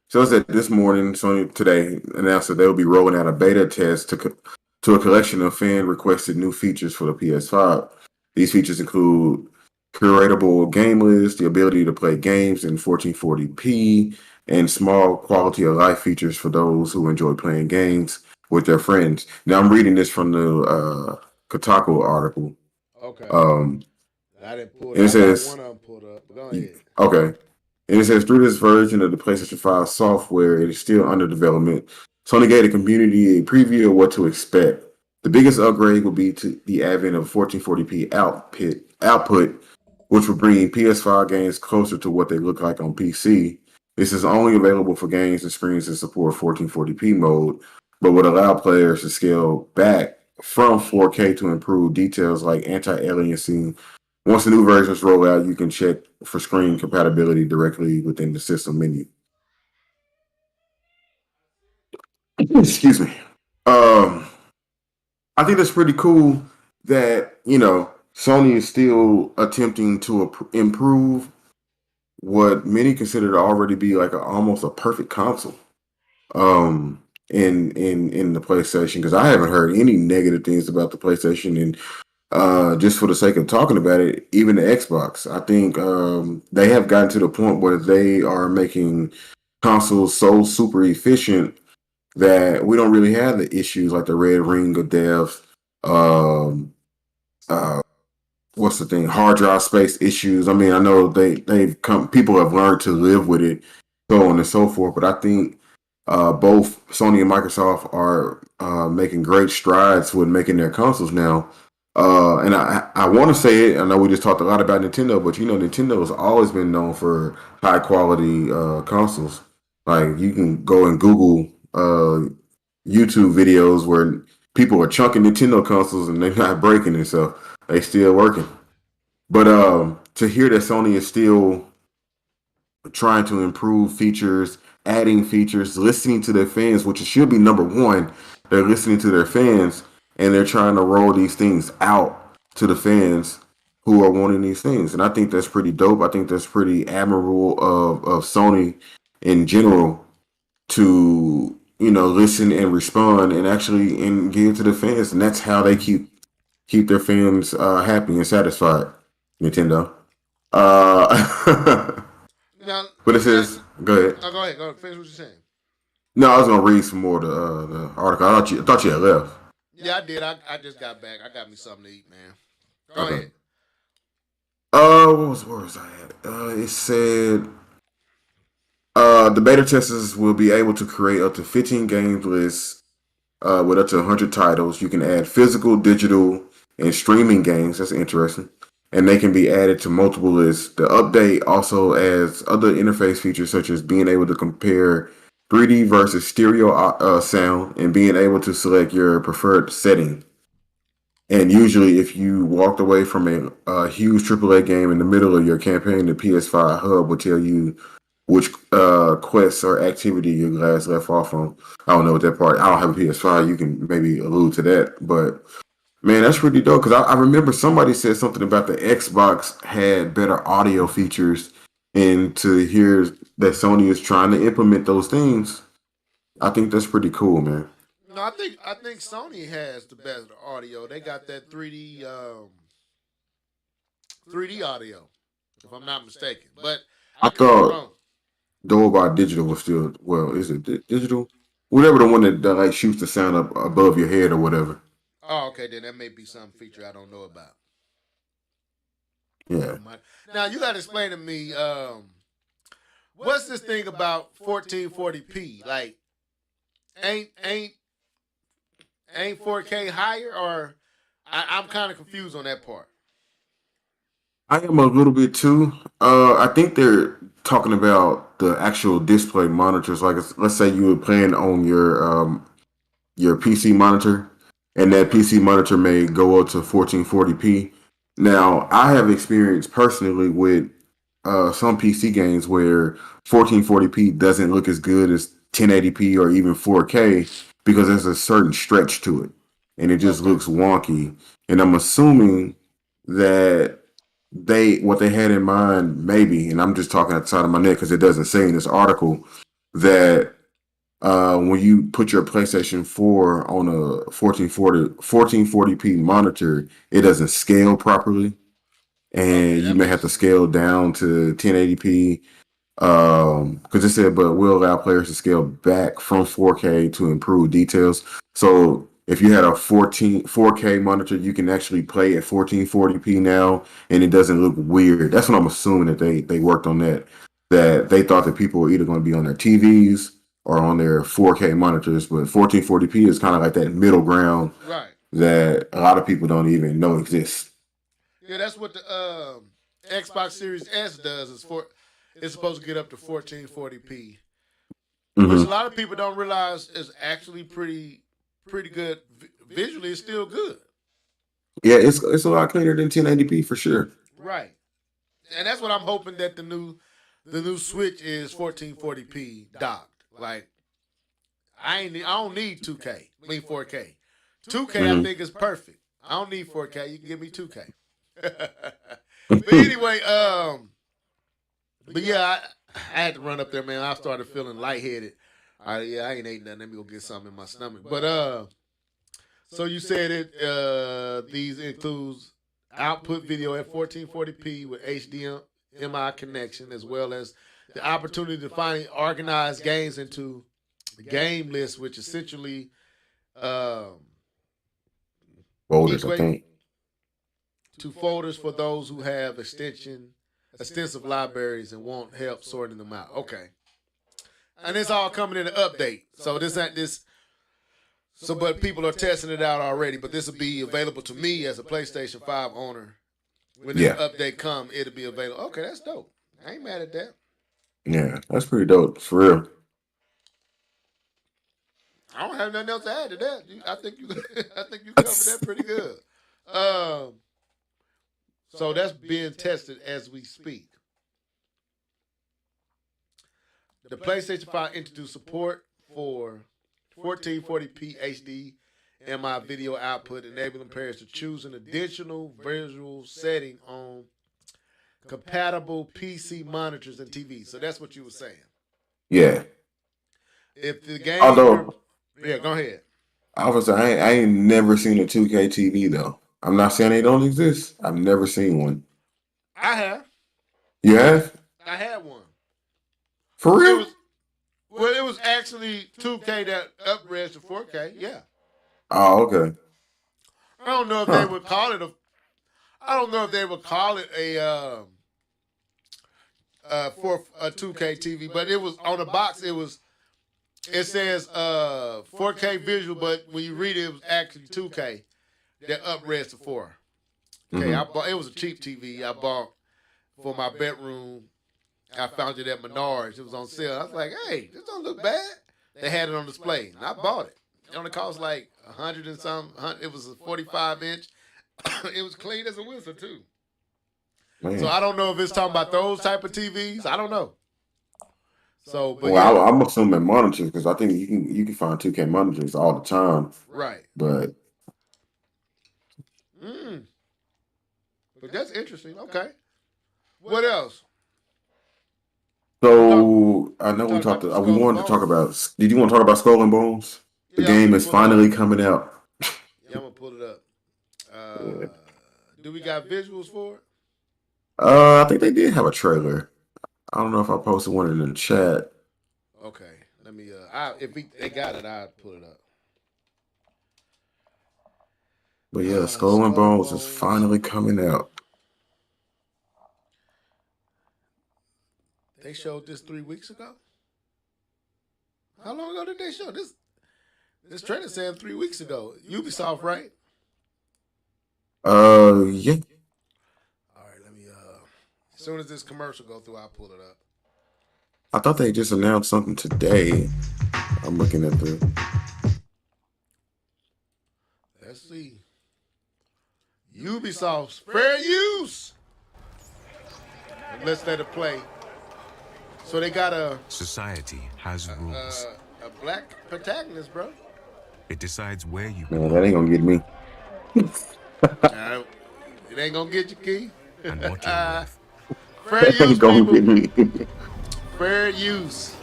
So it said this morning, Sony today announced that they'll be rolling out a beta test to a collection of fan-requested new features for the PS5. These features include curatable game lists, the ability to play games in 1440p, and small quality of life features for those who enjoy playing games with their friends. Now I'm reading this from the Kotaku article. Okay. I didn't pull it. It says one of them pulled up. Go ahead. Okay. And it says, through this version of the PlayStation 5 software, it is still under development. Sony gave the community a preview of what to expect. The biggest upgrade will be to the advent of 1440p output, which will bring PS5 games closer to what they look like on PC. This is only available for games and screens that support 1440p mode, but would allow players to scale back from 4K to improve details like anti-aliasing. Once the new versions roll out, you can check for screen compatibility directly within the system menu. Excuse me. I think that's pretty cool that, Sony is still attempting to improve what many consider to already be like almost a perfect console in the PlayStation, because I haven't heard any negative things about the PlayStation, and just for the sake of talking about it, even the Xbox, I think they have gotten to the point where they are making consoles so super efficient that we don't really have the issues like the red ring of death, what's the thing, hard drive space issues. I mean, I know people have learned to live with it, so on and so forth, but I think both Sony and Microsoft are making great strides with making their consoles now. And I want to say it. I know we just talked a lot about Nintendo, but Nintendo has always been known for high quality consoles. Like you can go and Google YouTube videos where people are chunking Nintendo consoles and they're not breaking and stuff. They still working. But to hear that Sony is still trying to improve features, adding features, listening to their fans, which should be number one. They're listening to their fans, and they're trying to roll these things out to the fans. who are wanting these things, and I think that's pretty dope. I think that's pretty admirable of Sony in general to listen and respond and actually and give to the fans, and that's how they keep their fans happy and satisfied. Nintendo. Uh, Now, but it now, says, go ahead. no, go ahead. Go ahead. Finish what you're saying. No, I was gonna read some more of the article. I thought you had left. Yeah, I did. I just got back. I got me something to eat, man. Go Okay. ahead. Where was I at? It said the beta testers will be able to create up to 15 games lists with up to 100 titles. You can add physical, digital, and streaming games. That's interesting. And they can be added to multiple lists. The update also adds other interface features such as being able to compare 3D versus stereo sound and being able to select your preferred setting. And usually, if you walked away from a huge AAA game in the middle of your campaign, the PS5 hub will tell you which quests or activity your glass left off on. I don't know what that part. I don't have a PS5. You can maybe allude to that, but man, that's pretty dope. Because I remember somebody said something about the Xbox had better audio features, and to hear that Sony is trying to implement those things, I think that's pretty cool, man. No, I think Sony has the best audio. They got that 3D audio, if I'm not mistaken. But I I could be thought wrong. Dolby Digital was still is it digital? Whatever the one that like shoots the sound up above your head or whatever. Oh, okay, then that may be some feature I don't know about. Yeah. Now you got to explain to me what's this thing about 1440p? Like, ain't 4K higher, or I'm kind of confused on that part. I am a little bit too. I think they're talking about the actual display monitors. Like, let's say you were playing on your PC monitor, and that PC monitor may go up to 1440p. Now, I have experience personally with some PC games where 1440p doesn't look as good as 1080p or even 4K because there's a certain stretch to it, and it just Okay. looks wonky. And I'm assuming that what they had in mind, maybe, and I'm just talking outside of my neck because it doesn't say in this article that when you put your PlayStation 4 on a 1440p monitor, it doesn't scale properly, Okay, and you that may have makes to sense. scale down to 1080p. Because it said, but will allow players to scale back from 4K to improve details. So if you had a 4K monitor, you can actually play at 1440p now, and it doesn't look weird. That's what I'm assuming that they worked on that. That they thought that people were either going to be on their TVs or on their 4K monitors, but 1440p is kind of like that middle ground Right. that a lot of people don't even know exists. Yeah, that's what the Xbox Series S does. It's supposed to get up to 1440p, which a Hmm. lot of people don't realize is actually pretty good. Visually, it's still good. Yeah, it's a lot cleaner than 1080p for sure. Right. And that's what I'm hoping that the new Switch is 1440p docked. Like, I don't need 2K. I mean 4K. 2K I Hmm. think is perfect. I don't need 4K. You can give me 2K. But anyway, but yeah, I had to run up there, man. I started feeling lightheaded. Yeah, I ain't ate nothing. Let me go get something in my stomach. But so you said it. These includes output video at 1440p with HDMI connection, as well as the opportunity to find organized games into the game list, which essentially um, Folders, I equate think. to folders for those who have extensive libraries and want help sorting them out. Okay, and it's all coming in an update. So this ain't this. So, but people are testing it out already. But this will be available to me as a PlayStation 5 owner. When this Yeah. update come, it'll be available. Okay, that's dope. I ain't mad at that. Yeah, that's pretty dope for real. I don't have nothing else to add to that. I think you, I think you covered that pretty good. Um, so that's being tested as we speak. The PlayStation 5 introduced support for 1440p HD MI video output, enabling players to choose an additional visual setting on compatible PC monitors and TVs. So that's what you were saying. Yeah. If the game, Although, yeah, go ahead. obviously, I ain't never seen a 2K TV though. I'm not saying they don't exist. I've never seen one. I have. You have? I had one. For real? It was actually 2K that upgrades to 4K. Yeah. Oh, okay. I don't know if they would call it for a 2K TV, but it was on the box. It says 4K visual, but when you read it, it was actually 2K that upgrades to 4. Okay, it was a cheap TV I bought for my bedroom. I found it at Menards. It was on sale. I was like, hey, this don't look bad. They had it on display, and I bought it. It only cost like 100 and some. It was a 45-inch. It was clean as a whistle too. Man. So I don't know if it's talking about those type of TVs. I don't know. So, but well, I'm assuming monitors because I think you can find 2K monitors all the time. Right. But that's interesting. Okay. What else? So I know we talked. We wanted to talk about. Did you want to talk about Skull and Bones? The game is finally coming out. Yeah, I'm gonna pull it up. Do we got visuals for it? I think they did have a trailer. I don't know if I posted one in the chat. Okay, let me. If they got it, I'll pull it up. But yeah, Skull and Bones is finally coming out. They showed this 3 weeks ago. How long ago did they show this? This trailer said 3 weeks ago. Ubisoft, right? Yeah. All right, let me. As soon as this commercial go through, I'll pull it up. I thought they just announced something today. I'm looking at the. Let's see. Ubisoft's fair use. Let's let it play. So they got a society has rules. A black protagonist, bro. It decides where you Man, that ain't gonna get me. It ain't gonna get you, Key. And what you're worth. Fair use, gonna people. get me. Fair use.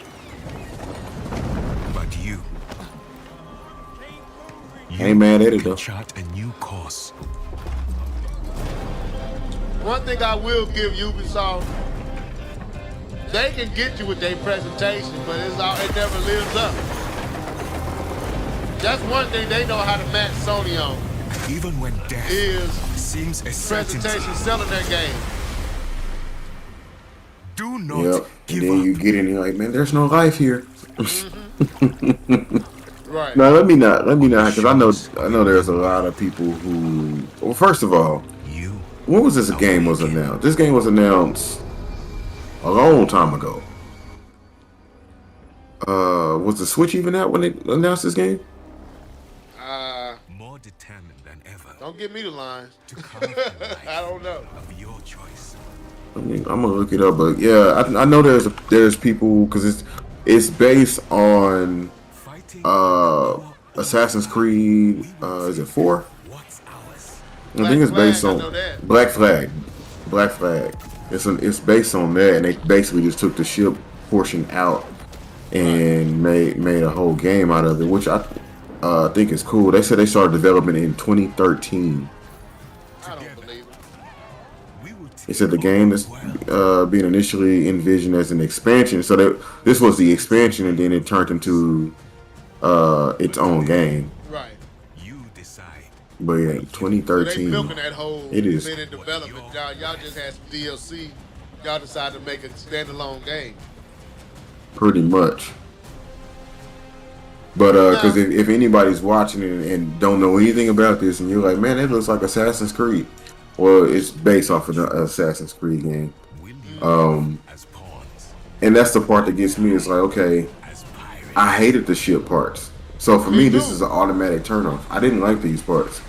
But you ain't mad at it though. Chart a new course. One thing I will give Ubisoft, they can get you with their presentation, but it never lives up. That's one thing they know how to match Sony on. Even when death seems a presentation selling their game. Do not give and then up. you get in here like, man, there's no life here. Right. No, let me not, because I know there's a lot of people who. Well, first of all, when was this game was announced? This game was announced a long time ago. Was the Switch even out when they announced this game? More determined than ever. Don't give me the lines. I don't know. Of your choice. I mean, I'm gonna look it up, but yeah, I know there's people because it's based on Assassin's Creed. Is it 4? I think it's based on Black Flag. Black Flag. It's based on that, and they basically just took the ship portion out and made a whole game out of it, which I think is cool. They said they started development in 2013. I don't believe it. They said the game is being initially envisioned as an expansion, so this was the expansion, and then it turned into its own game. Right. But yeah, 2013. So they milking that whole it is. been in development. Y'all just had some DLC. Y'all decided to make a standalone game. Pretty much. But because if anybody's watching it and don't know anything about this, and you're like, man, it looks like Assassin's Creed. Well, it's based off of the Assassin's Creed game. And that's the part that gets me. It's like, okay, I hated the ship parts. So for me, this is an automatic turnoff. I didn't like these parts.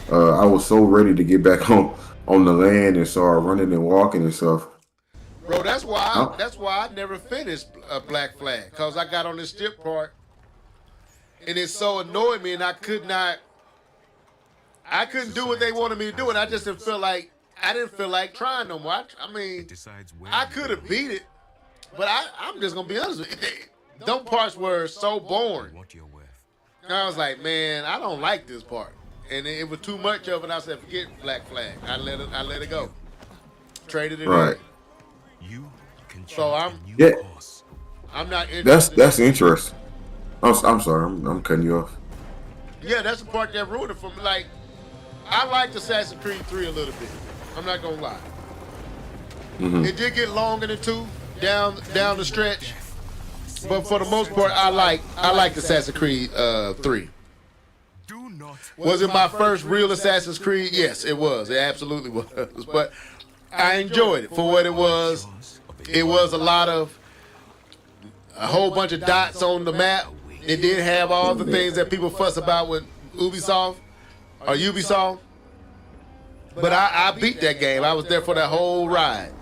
I was so ready to get back on the land and start running and walking and stuff. Bro, that's why I never finished Black Flag, because I got on this ship part and it so annoyed me, and I could not I couldn't do what they wanted me to do, and I just didn't feel like trying no more. I mean, I could have beat it, but I'm just gonna be honest with you. Them parts were so boring. And I was like, man, I don't like this part, and it was too much of it. I said, forget Black Flag. I let it go. Traded it in. So I'm not interested. That's interesting. I'm sorry, I'm cutting you off. Yeah, that's the part that ruined it for me. Like, I liked Assassin's Creed 3 a little bit. I'm not gonna lie. It did get longer than 2 down the stretch, but for the most part, I liked Assassin's Creed 3. Was it my first real Assassin's Creed? Yes, it was. It absolutely was. But I enjoyed it for what it was. It was a whole bunch of dots on the map. It did have all the things that people fuss about with Ubisoft. But I beat that game. I was there for that whole ride.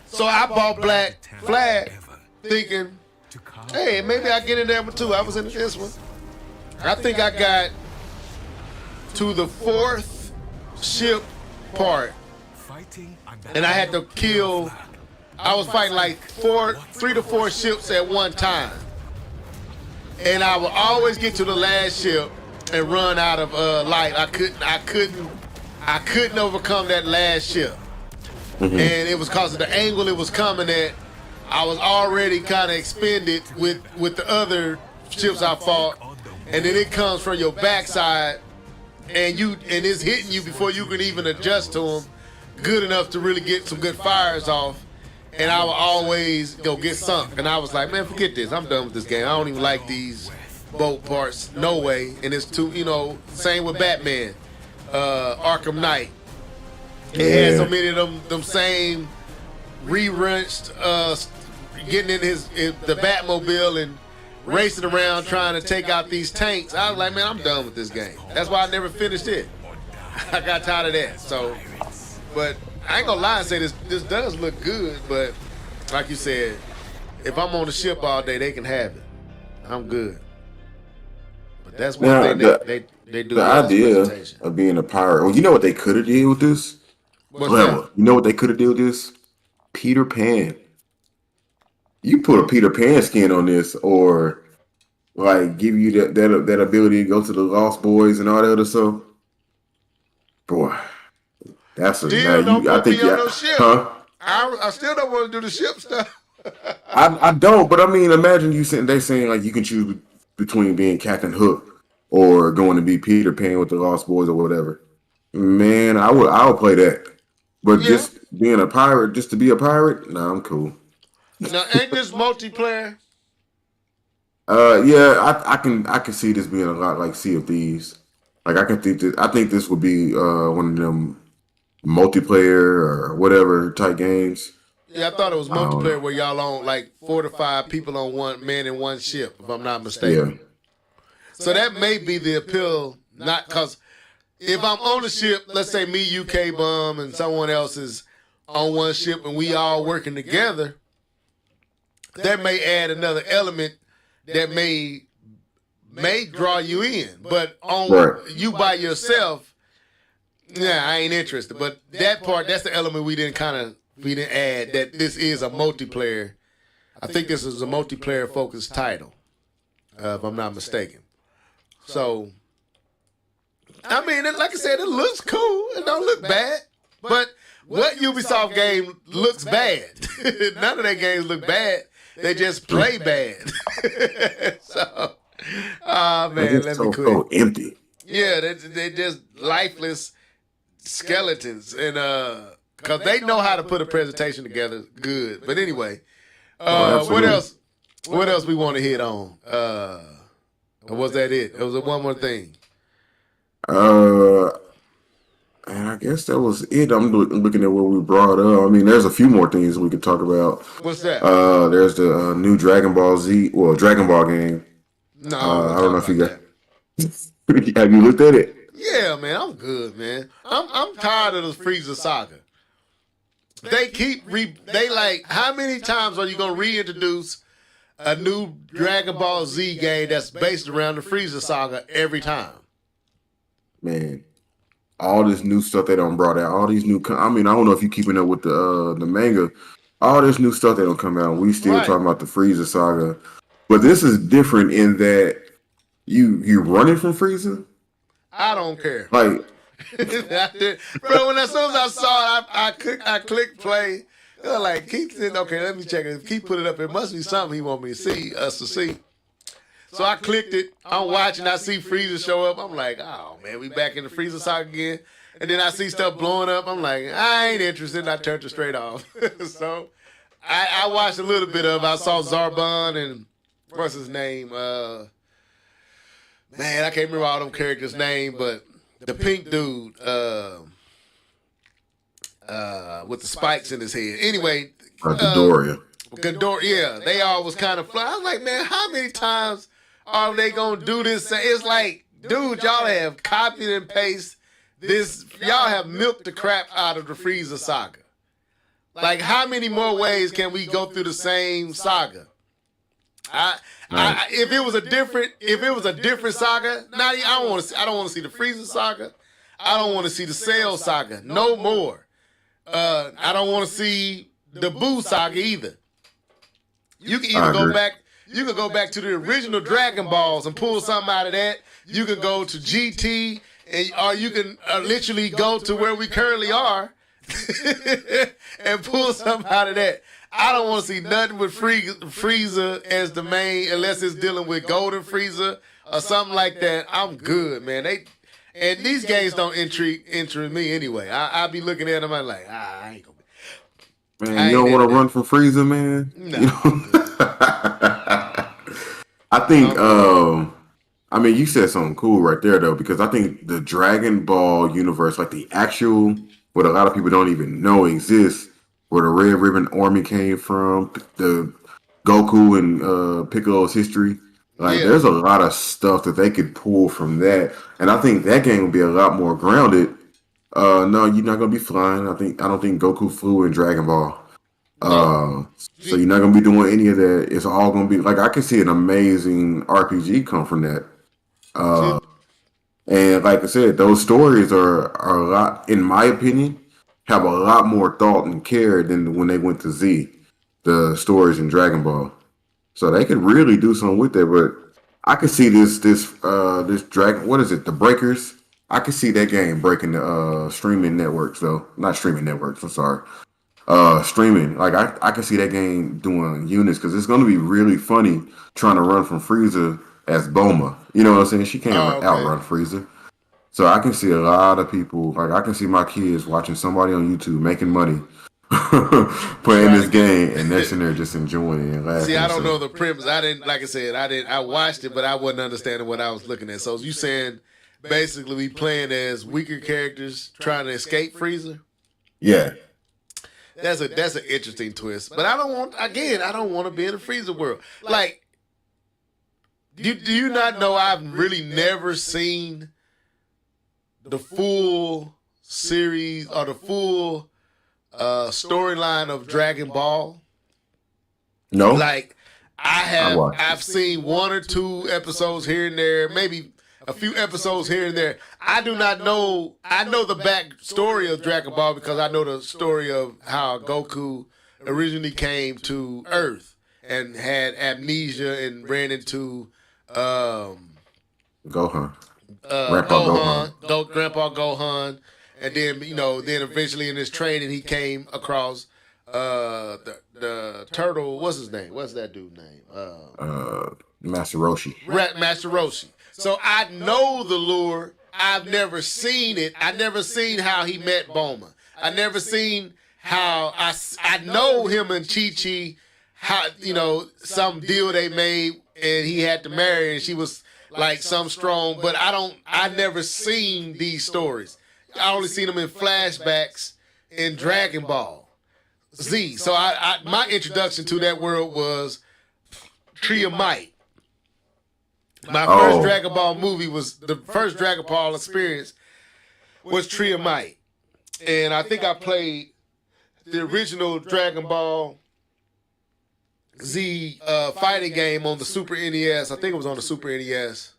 So I bought Black Flag thinking, hey, maybe I get in there too. I was in this one. I think I got to the 4th ship part. And I had to kill, I was fighting like 3 to 4 ships at one time. And I would always get to the last ship and run out of life. I couldn't overcome that last ship. And it was because of the angle it was coming at. I was already kind of expended with the other ships I fought. And then it comes from your backside and it's hitting you before you can even adjust to them good enough to really get some good fires off. And I would always go get sunk. And I was like, man, forget this. I'm done with this game. I don't even like these boat parts. No way. And it's too, same with Batman. Arkham Knight. It had so many of them same re-wrenched, getting in the Batmobile and racing around trying to take out these tanks. I was like, man, I'm done with this game. That's why I never finished it. I got tired of that. So, but I ain't gonna lie and say this does look good, but like you said, if I'm on the ship all day, they can have it. I'm good. But that's one thing they do. The idea of being a pirate. Well, you know what they could have did with this? What's that? You know what they could have did with this? Peter Pan. You put a Peter Pan skin on this, or like give you that ability to go to the Lost Boys and all that other stuff. Boy. That's a still don't I think on no ship. Huh? I still don't want to do the ship stuff. I don't, but I mean, imagine they saying like you can choose between being Captain Hook or going to be Peter Pan with the Lost Boys or whatever. Man, I would play that. But just being a pirate, just to be a pirate, nah, I'm cool. Now, ain't this multiplayer? Yeah, I can see this being a lot like Sea of Thieves. Like I think this would be one of them multiplayer or whatever type games. Yeah, I thought it was multiplayer where y'all on like 4 to 5 people on one man in one ship, if I'm not mistaken. Yeah. So that may be the appeal, not because if I'm on a ship, let's say me, you, K-Bum, and someone else is on one ship and we all working together, that may add another element that may draw you in. But on you by yourself, I ain't interested. But that part, that's the element we didn't add, that this is a multiplayer. I think this is a multiplayer focused title, if I'm not mistaken. So, I mean, like I said, it looks cool. It don't look bad. But what Ubisoft game looks bad? None of their games look bad. They just play bad. So, man, let me quit. So empty. Yeah, they just lifeless skeletons, and because they know how to put a presentation together good. But anyway, what else? What else we want to hit on? Was that it? It was one more thing. And I guess that was it. I'm looking at what we brought up. I mean, there's a few more things we could talk about. What's that? There's the new Dragon Ball game. No, I don't know if you got. Have you looked at it? Yeah, man, I'm good, man. I'm tired of the Frieza saga. They like, how many times are you gonna reintroduce a new Dragon Ball Z game that's based around the Frieza saga every time? Man, all this new stuff they done brought out, all these new. I mean, I don't know if you keeping up with the manga. All this new stuff they don't come out. We still talking about the Frieza saga, but this is different in that you running from Frieza. I don't care. Like, bro, as soon as I saw it, I clicked play. Like, Keith said, okay, let me check it. If Keith put it up, it must be something he want me to see, us to see. So I clicked it. I'm watching. I see Frieza show up. I'm like, oh, man, we back in the Frieza saga again. And then I see stuff blowing up. I'm like, I ain't interested. And I turned it straight off. So I watched a little bit of it. I saw Zarbon and what's his name? Man, I can't remember all them characters' name, but the pink dude with the spikes in his head. Anyway. Ghidorah. Ghidorah, yeah. They all was kind of fly. I was like, man, how many times are they going to do this? It's like, dude, y'all have copied and pasted this. Y'all have milked the crap out of the Frieza saga. Like, how many more ways can we go through the same saga? If it was a different saga, I don't want to see the Frieza saga. I don't want to see the Cell saga. No more. I don't want to see the Boo saga either. You can either go back. You could go back to the original Dragon Balls and pull something out of that. You can go to GT, or you can literally go to where we currently are and pull something out of that. I don't want to see nothing with Frieza as the main, unless it's dealing with Golden Frieza or something like that. I'm good, man. And these games don't interest me anyway. I be looking at them, I'm like, I ain't gonna. Man, you don't want to run from Frieza, man? No. You know? I think, I mean, you said something cool right there, though, because I think the Dragon Ball universe, like the actual, what a lot of people don't even know exists, where the Red Ribbon Army came from, the Goku and Piccolo's history. Like, there's a lot of stuff that they could pull from that. And I think that game would be a lot more grounded. No, you're not gonna be flying. I don't think Goku flew in Dragon Ball. So you're not gonna be doing any of that. It's all gonna be like, I can see an amazing RPG come from that. And like I said, those stories are a lot, in my opinion, have a lot more thought and care than when they went to Z, the stories in Dragon Ball. So they could really do something with that. But I could see this Dragon, what is it, the Breakers? I could see that game breaking the streaming networks, though. Not streaming networks, I'm sorry. Streaming. Like, I can see that game doing units, because it's going to be really funny trying to run from Frieza as Bulma. You know what I'm saying? She can't outrun Frieza. So I can see a lot of people, like, I can see my kids watching somebody on YouTube making money playing this game, and they're sitting there just enjoying it and laughing. See, I don't know the premise. I watched it, but I wasn't understanding what I was looking at. So you saying basically we playing as weaker characters trying to escape Frieza? Yeah. That's an interesting twist. But I don't want to be in the Frieza world. Like, do you not know I've really never seen the full series or the full storyline of Dragon Ball? No. Like, I've seen one or two episodes here and there, maybe a few episodes here and there. I do not know. I know the back story of Dragon Ball because I know the story of how Goku originally came to Earth and had amnesia and ran into Gohan. Grandpa Gohan, and then then eventually in his training he came across the turtle. What's his name? What's that dude's name? Master Roshi. Master Roshi. So I know the lore. I've never seen it. I never seen how he met Bulma. I never seen how I know him and Chi-Chi, how some deal they made and he had to marry and she was like some strong, but I never seen these stories. I only seen them in flashbacks in Dragon Ball Z. So my introduction to that world was Tree of Might. My first Dragon Ball movie was the first Dragon Ball experience was Tree of Might. And I think I played the original Dragon Ball Z fighting game on the Super NES. I think it was on the Super NES.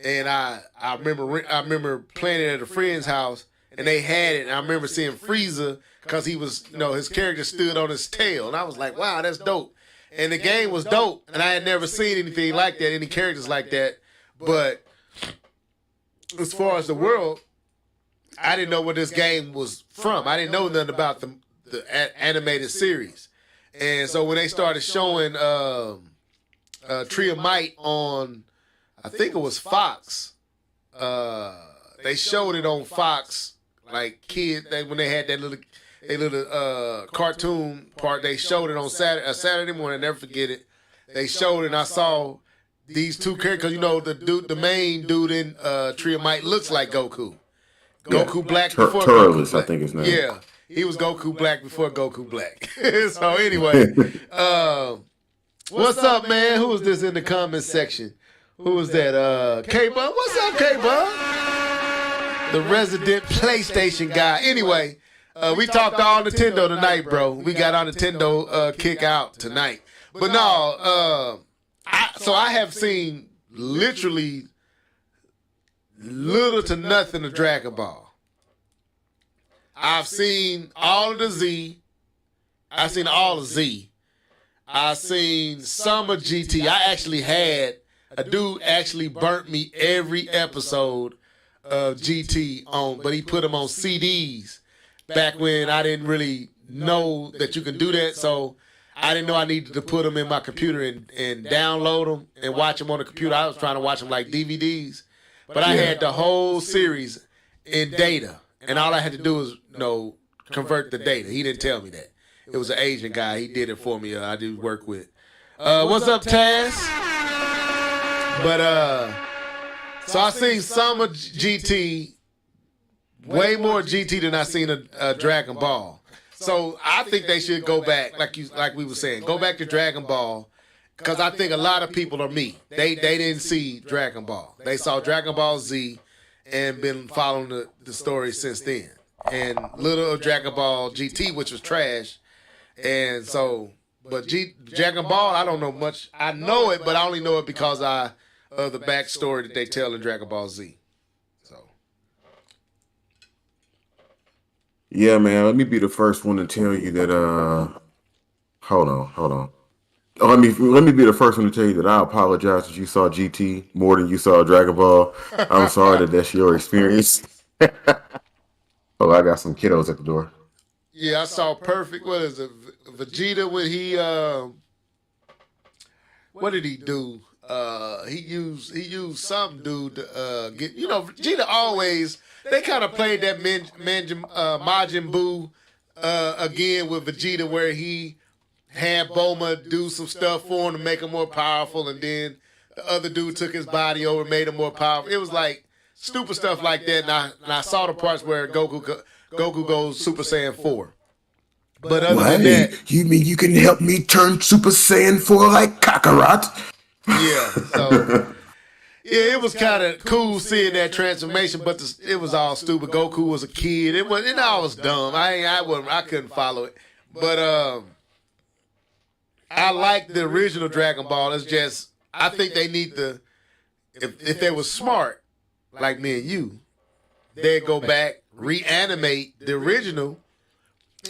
And I remember playing it at a friend's house, and they had it. And I remember seeing Frieza because he was, his character stood on his tail, and I was like, wow, that's dope. And the game was dope, and I had never seen anything like that, any characters like that. But as far as the world, I didn't know where this game was from. I didn't know nothing about the animated series. And so when they started showing Tree of Might on, I think it was Fox, they showed it on Fox, like when they had that little cartoon part, they showed it on Saturday morning. I'll never forget it. They showed it, and I saw these two characters. The main dude in Tree of Might looks like Goku. Goku Black before Turles, Goku Black. I think his name. Yeah, he was Goku Black before Goku Black. So anyway, what's up, man? Who was this in the comments section? Who was that? K-Bun? What's up, K-Bun? The resident PlayStation guy. Anyway, we talked all Nintendo tonight, bro. We got our Nintendo kick out tonight. But no, I have seen literally little to nothing of Dragon Ball. I've seen all of the Z. I've seen all of Z. I've seen some of GT. I actually had a dude actually burnt me every episode of GT on, but he put them on CDs back when I didn't really know that you can do that. So I didn't know I needed to put them in my computer and download them and watch them on the computer. I was trying to watch them like DVDs. But I had the whole series in data, and all I had to do was, convert the data. He didn't tell me that. It was an Asian guy. He did it for me. I do work with. What's up, Taz? But so I seen some of GT, way more GT than I seen a Dragon Ball. So I think they should go back, like we were saying, go back to Dragon Ball. Because I think a lot of people are me. They didn't see Dragon Ball. They saw Dragon Ball Z and been following the story since then. And little of Dragon Ball GT, which was trash. And so, but Dragon Ball, I don't know much. I know it, but I only know it because of the backstory that they tell in Dragon Ball Z. So. Yeah, man. Let me be the first one to tell you that. Hold on. Let me be the first one to tell you that I apologize that you saw GT more than you saw Dragon Ball. I'm sorry that that's your experience. Oh, I got some kiddos at the door. Yeah, I saw Perfect. What is it? Vegeta when he what did he do? He used some dude to get, Vegeta always, they kind of played that Majin Buu again with Vegeta where he had Bulma do some stuff for him to make him more powerful, and then the other dude took his body over, made him more powerful. It was like stupid stuff like that, and I saw the parts where Goku goes Super Saiyan 4. But other than that, you mean you can help me turn Super Saiyan 4 like Kakarot? Yeah, so it was kind of cool seeing that transformation, but it was all stupid. Goku was a kid. It all was dumb. I couldn't follow it, but I like the original Dragon Ball. It's just, I think they need to, if they were smart, like me and you, they'd go back, reanimate the original,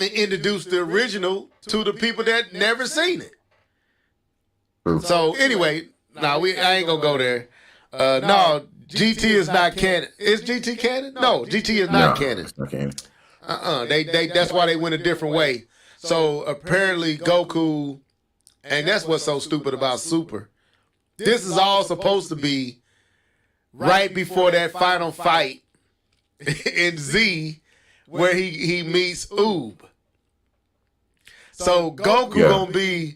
and introduce the original to the people that never seen it. So anyway, I ain't gonna go there. No, GT is not canon. Is GT canon? No, GT is not canon. It's not canon. That's why they went a different way. So apparently Goku, and that's what's so stupid about Super. This is all supposed to be right before that final fight in Z where he meets Oob. So Goku gonna be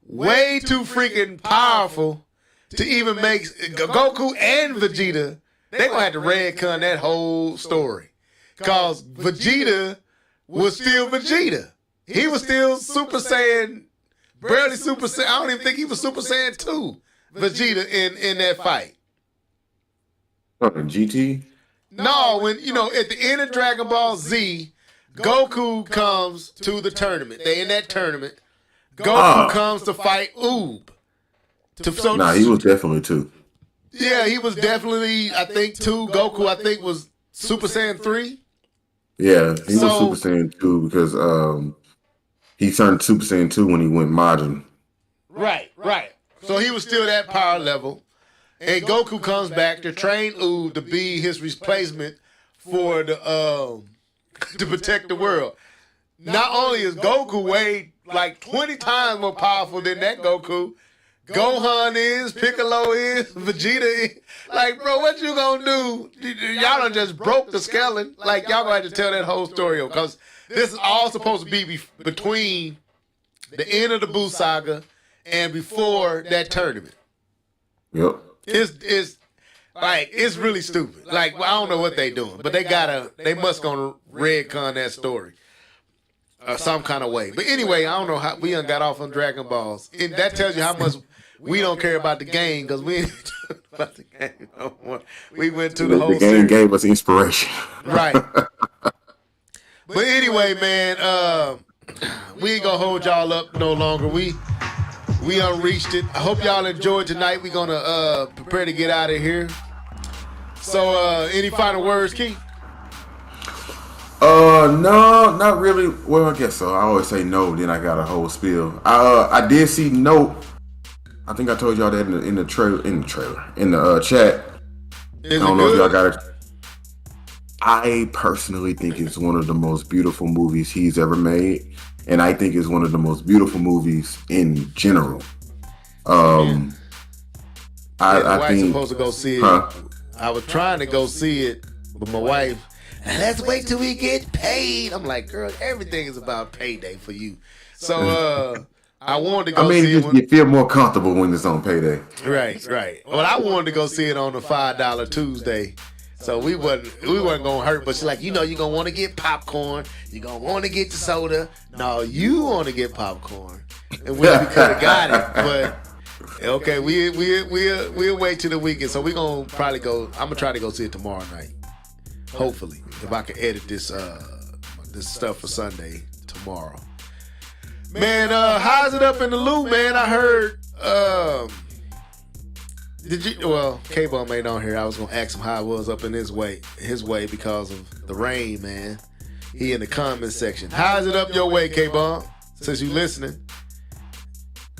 way too freaking powerful to even make Goku and Vegeta. They gonna have to retcon that whole story, cause Vegeta was still Vegeta. He was still Super Saiyan, barely Super Saiyan. I don't even think he was Super Saiyan 2. Vegeta in that fight. GT? No, when at the end of Dragon Ball Z, Goku comes to the tournament. They in that tournament. Goku comes to fight Oob. He was definitely 2. Yeah, he was definitely, I think, 2. Goku, I think, was Super Saiyan 3. Yeah, he was Super Saiyan 2 because he turned Super Saiyan 2 when he went modern. Right. So he was still that power level. And Goku comes back to train Oob to be his replacement for the to protect the world. Not only is Goku way like 20 times more powerful than that Goku, Gohan is, Piccolo is, Vegeta is. Like, bro, what you gonna do? Y'all done just broke the skeleton. Like, y'all gonna have to tell that whole story, because this is all supposed to be between the end of the Buu saga and before that tournament. Yep. It's like, it's really stupid. Like, I don't know what they doing, but they must gonna retcon that story some kind of way. But anyway, I don't know how we done got off on Dragon Balls. And that tells you how much we don't care about the game, because we ain't talking about the game no more. We went to the whole game series. Gave us inspiration. Right. But anyway, man, we ain't gonna hold y'all up no longer. We unreached it. I hope y'all enjoyed tonight. We're gonna prepare to get out of here. So any final words, Keith? No, not really. Well, I guess so. I always say no, then I got a whole spiel. I did see Note. I think I told y'all that in the chat. I don't know if y'all got it. I personally think it's one of the most beautiful movies he's ever made, and I think it's one of the most beautiful movies in general. My wife's think supposed to go see it. I was trying to go see it, but my wife, let's wait till we get paid. I'm like, girl, everything is about payday for you. So I wanted to go see it. You feel more comfortable when it's on payday. Right. Well, I wanted to go see it on the $5 Tuesday. So we wasn't gonna hurt, but she's like, you're gonna want to get popcorn. You're gonna want to get the soda. No, you want to get popcorn, and we could have got it, but okay, we'll wait till the weekend. So we gonna probably go. I'm gonna try to go see it tomorrow night. Hopefully, if I can edit this stuff for Sunday tomorrow. Man, how's it up in the loop, man? I heard. K-Bum ain't on here. I was gonna ask him how it was up in his way because of the rain, man. He in the comment section. How's it up your way, K-Bum? Since you listening.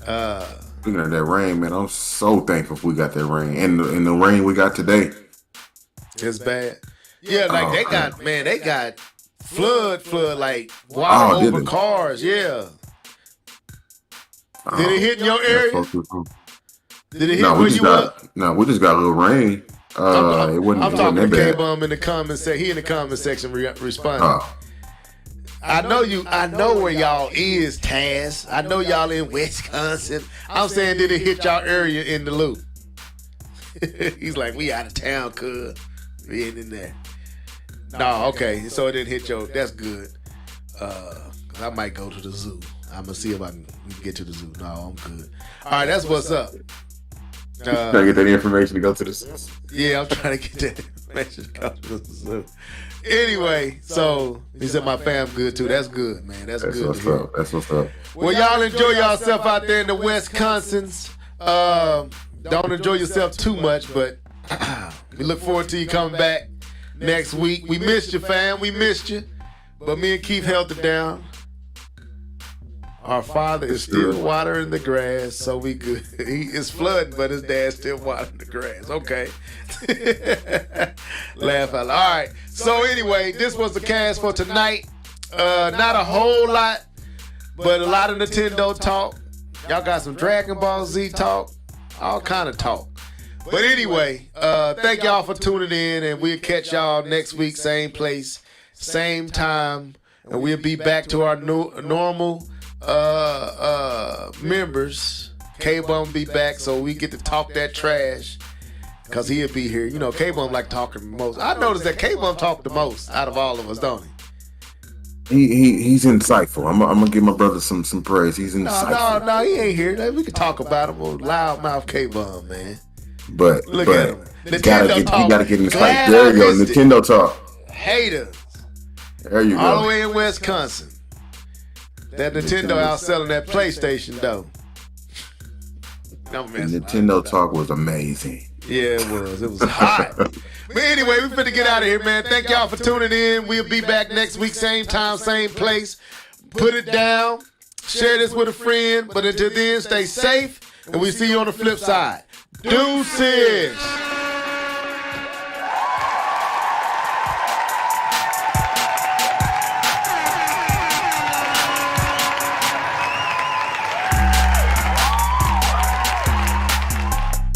Speaking of that rain, man, I'm so thankful we got that rain. And the rain we got today. It's bad. Yeah, like they got flood, like water over cars. Yeah. Did it hit in your area? Did it hit where you were? No, we just got a little rain. It wasn't. I'm talking to bad. K-Bum in the comment section. He in the comment section responding. I know where y'all is, Taz. I know y'all in Wisconsin. I'm saying, did it hit y'all area in the loop? He's like, we out of town, cuz. We ain't in there. No, okay. So it didn't hit your. That's good. 'Cause I might go to the zoo. I'm gonna see if I can get to the zoo. No, I'm good. All right, that's what's up. Trying to get that information to go to the zoo. Yeah, I'm trying to get that information to go to the zoo. Anyway, so he said my fam good too. That's good, man. That's good. That's what's up. Well, y'all enjoy yourself out there in the Wisconsins. Don't enjoy yourself too much, but we look forward to you coming back next week. We missed you, fam. We missed you. But me and Keith held it down. Our father is still watering the grass, so we good. He is flooding, but his dad's still watering the grass. Okay. Laugh out loud. All right. So anyway, this was the cast for tonight. Not a whole lot, but a lot of Nintendo talk. Y'all got some Dragon Ball Z talk. All kind of talk. But anyway, thank y'all for tuning in, and we'll catch y'all next week, same place, same time, and we'll be back to our normal members. K-Bum be back, so we get to talk that trash, because he'll be here. You know, K-Bum like talking the most. I noticed that K-Bum talk the most out of all of us, don't he? He's insightful. I'm gonna give my brother some praise. He's insightful. No, he ain't here. We can talk about him on Loudmouth K-Bum, man. But look at him. You gotta get inspired. There you go. Nintendo talk. Haters. There you go. All the way in Wisconsin. That Nintendo outselling that PlayStation though. Nintendo talk was amazing. Yeah, it was. It was hot. But anyway, we finna get out of here, man. Thank y'all for tuning in. We'll be back next week, same time, same place. Put it down. Share this with a friend. But until then, stay safe. And we see you on the flip side. Deuces.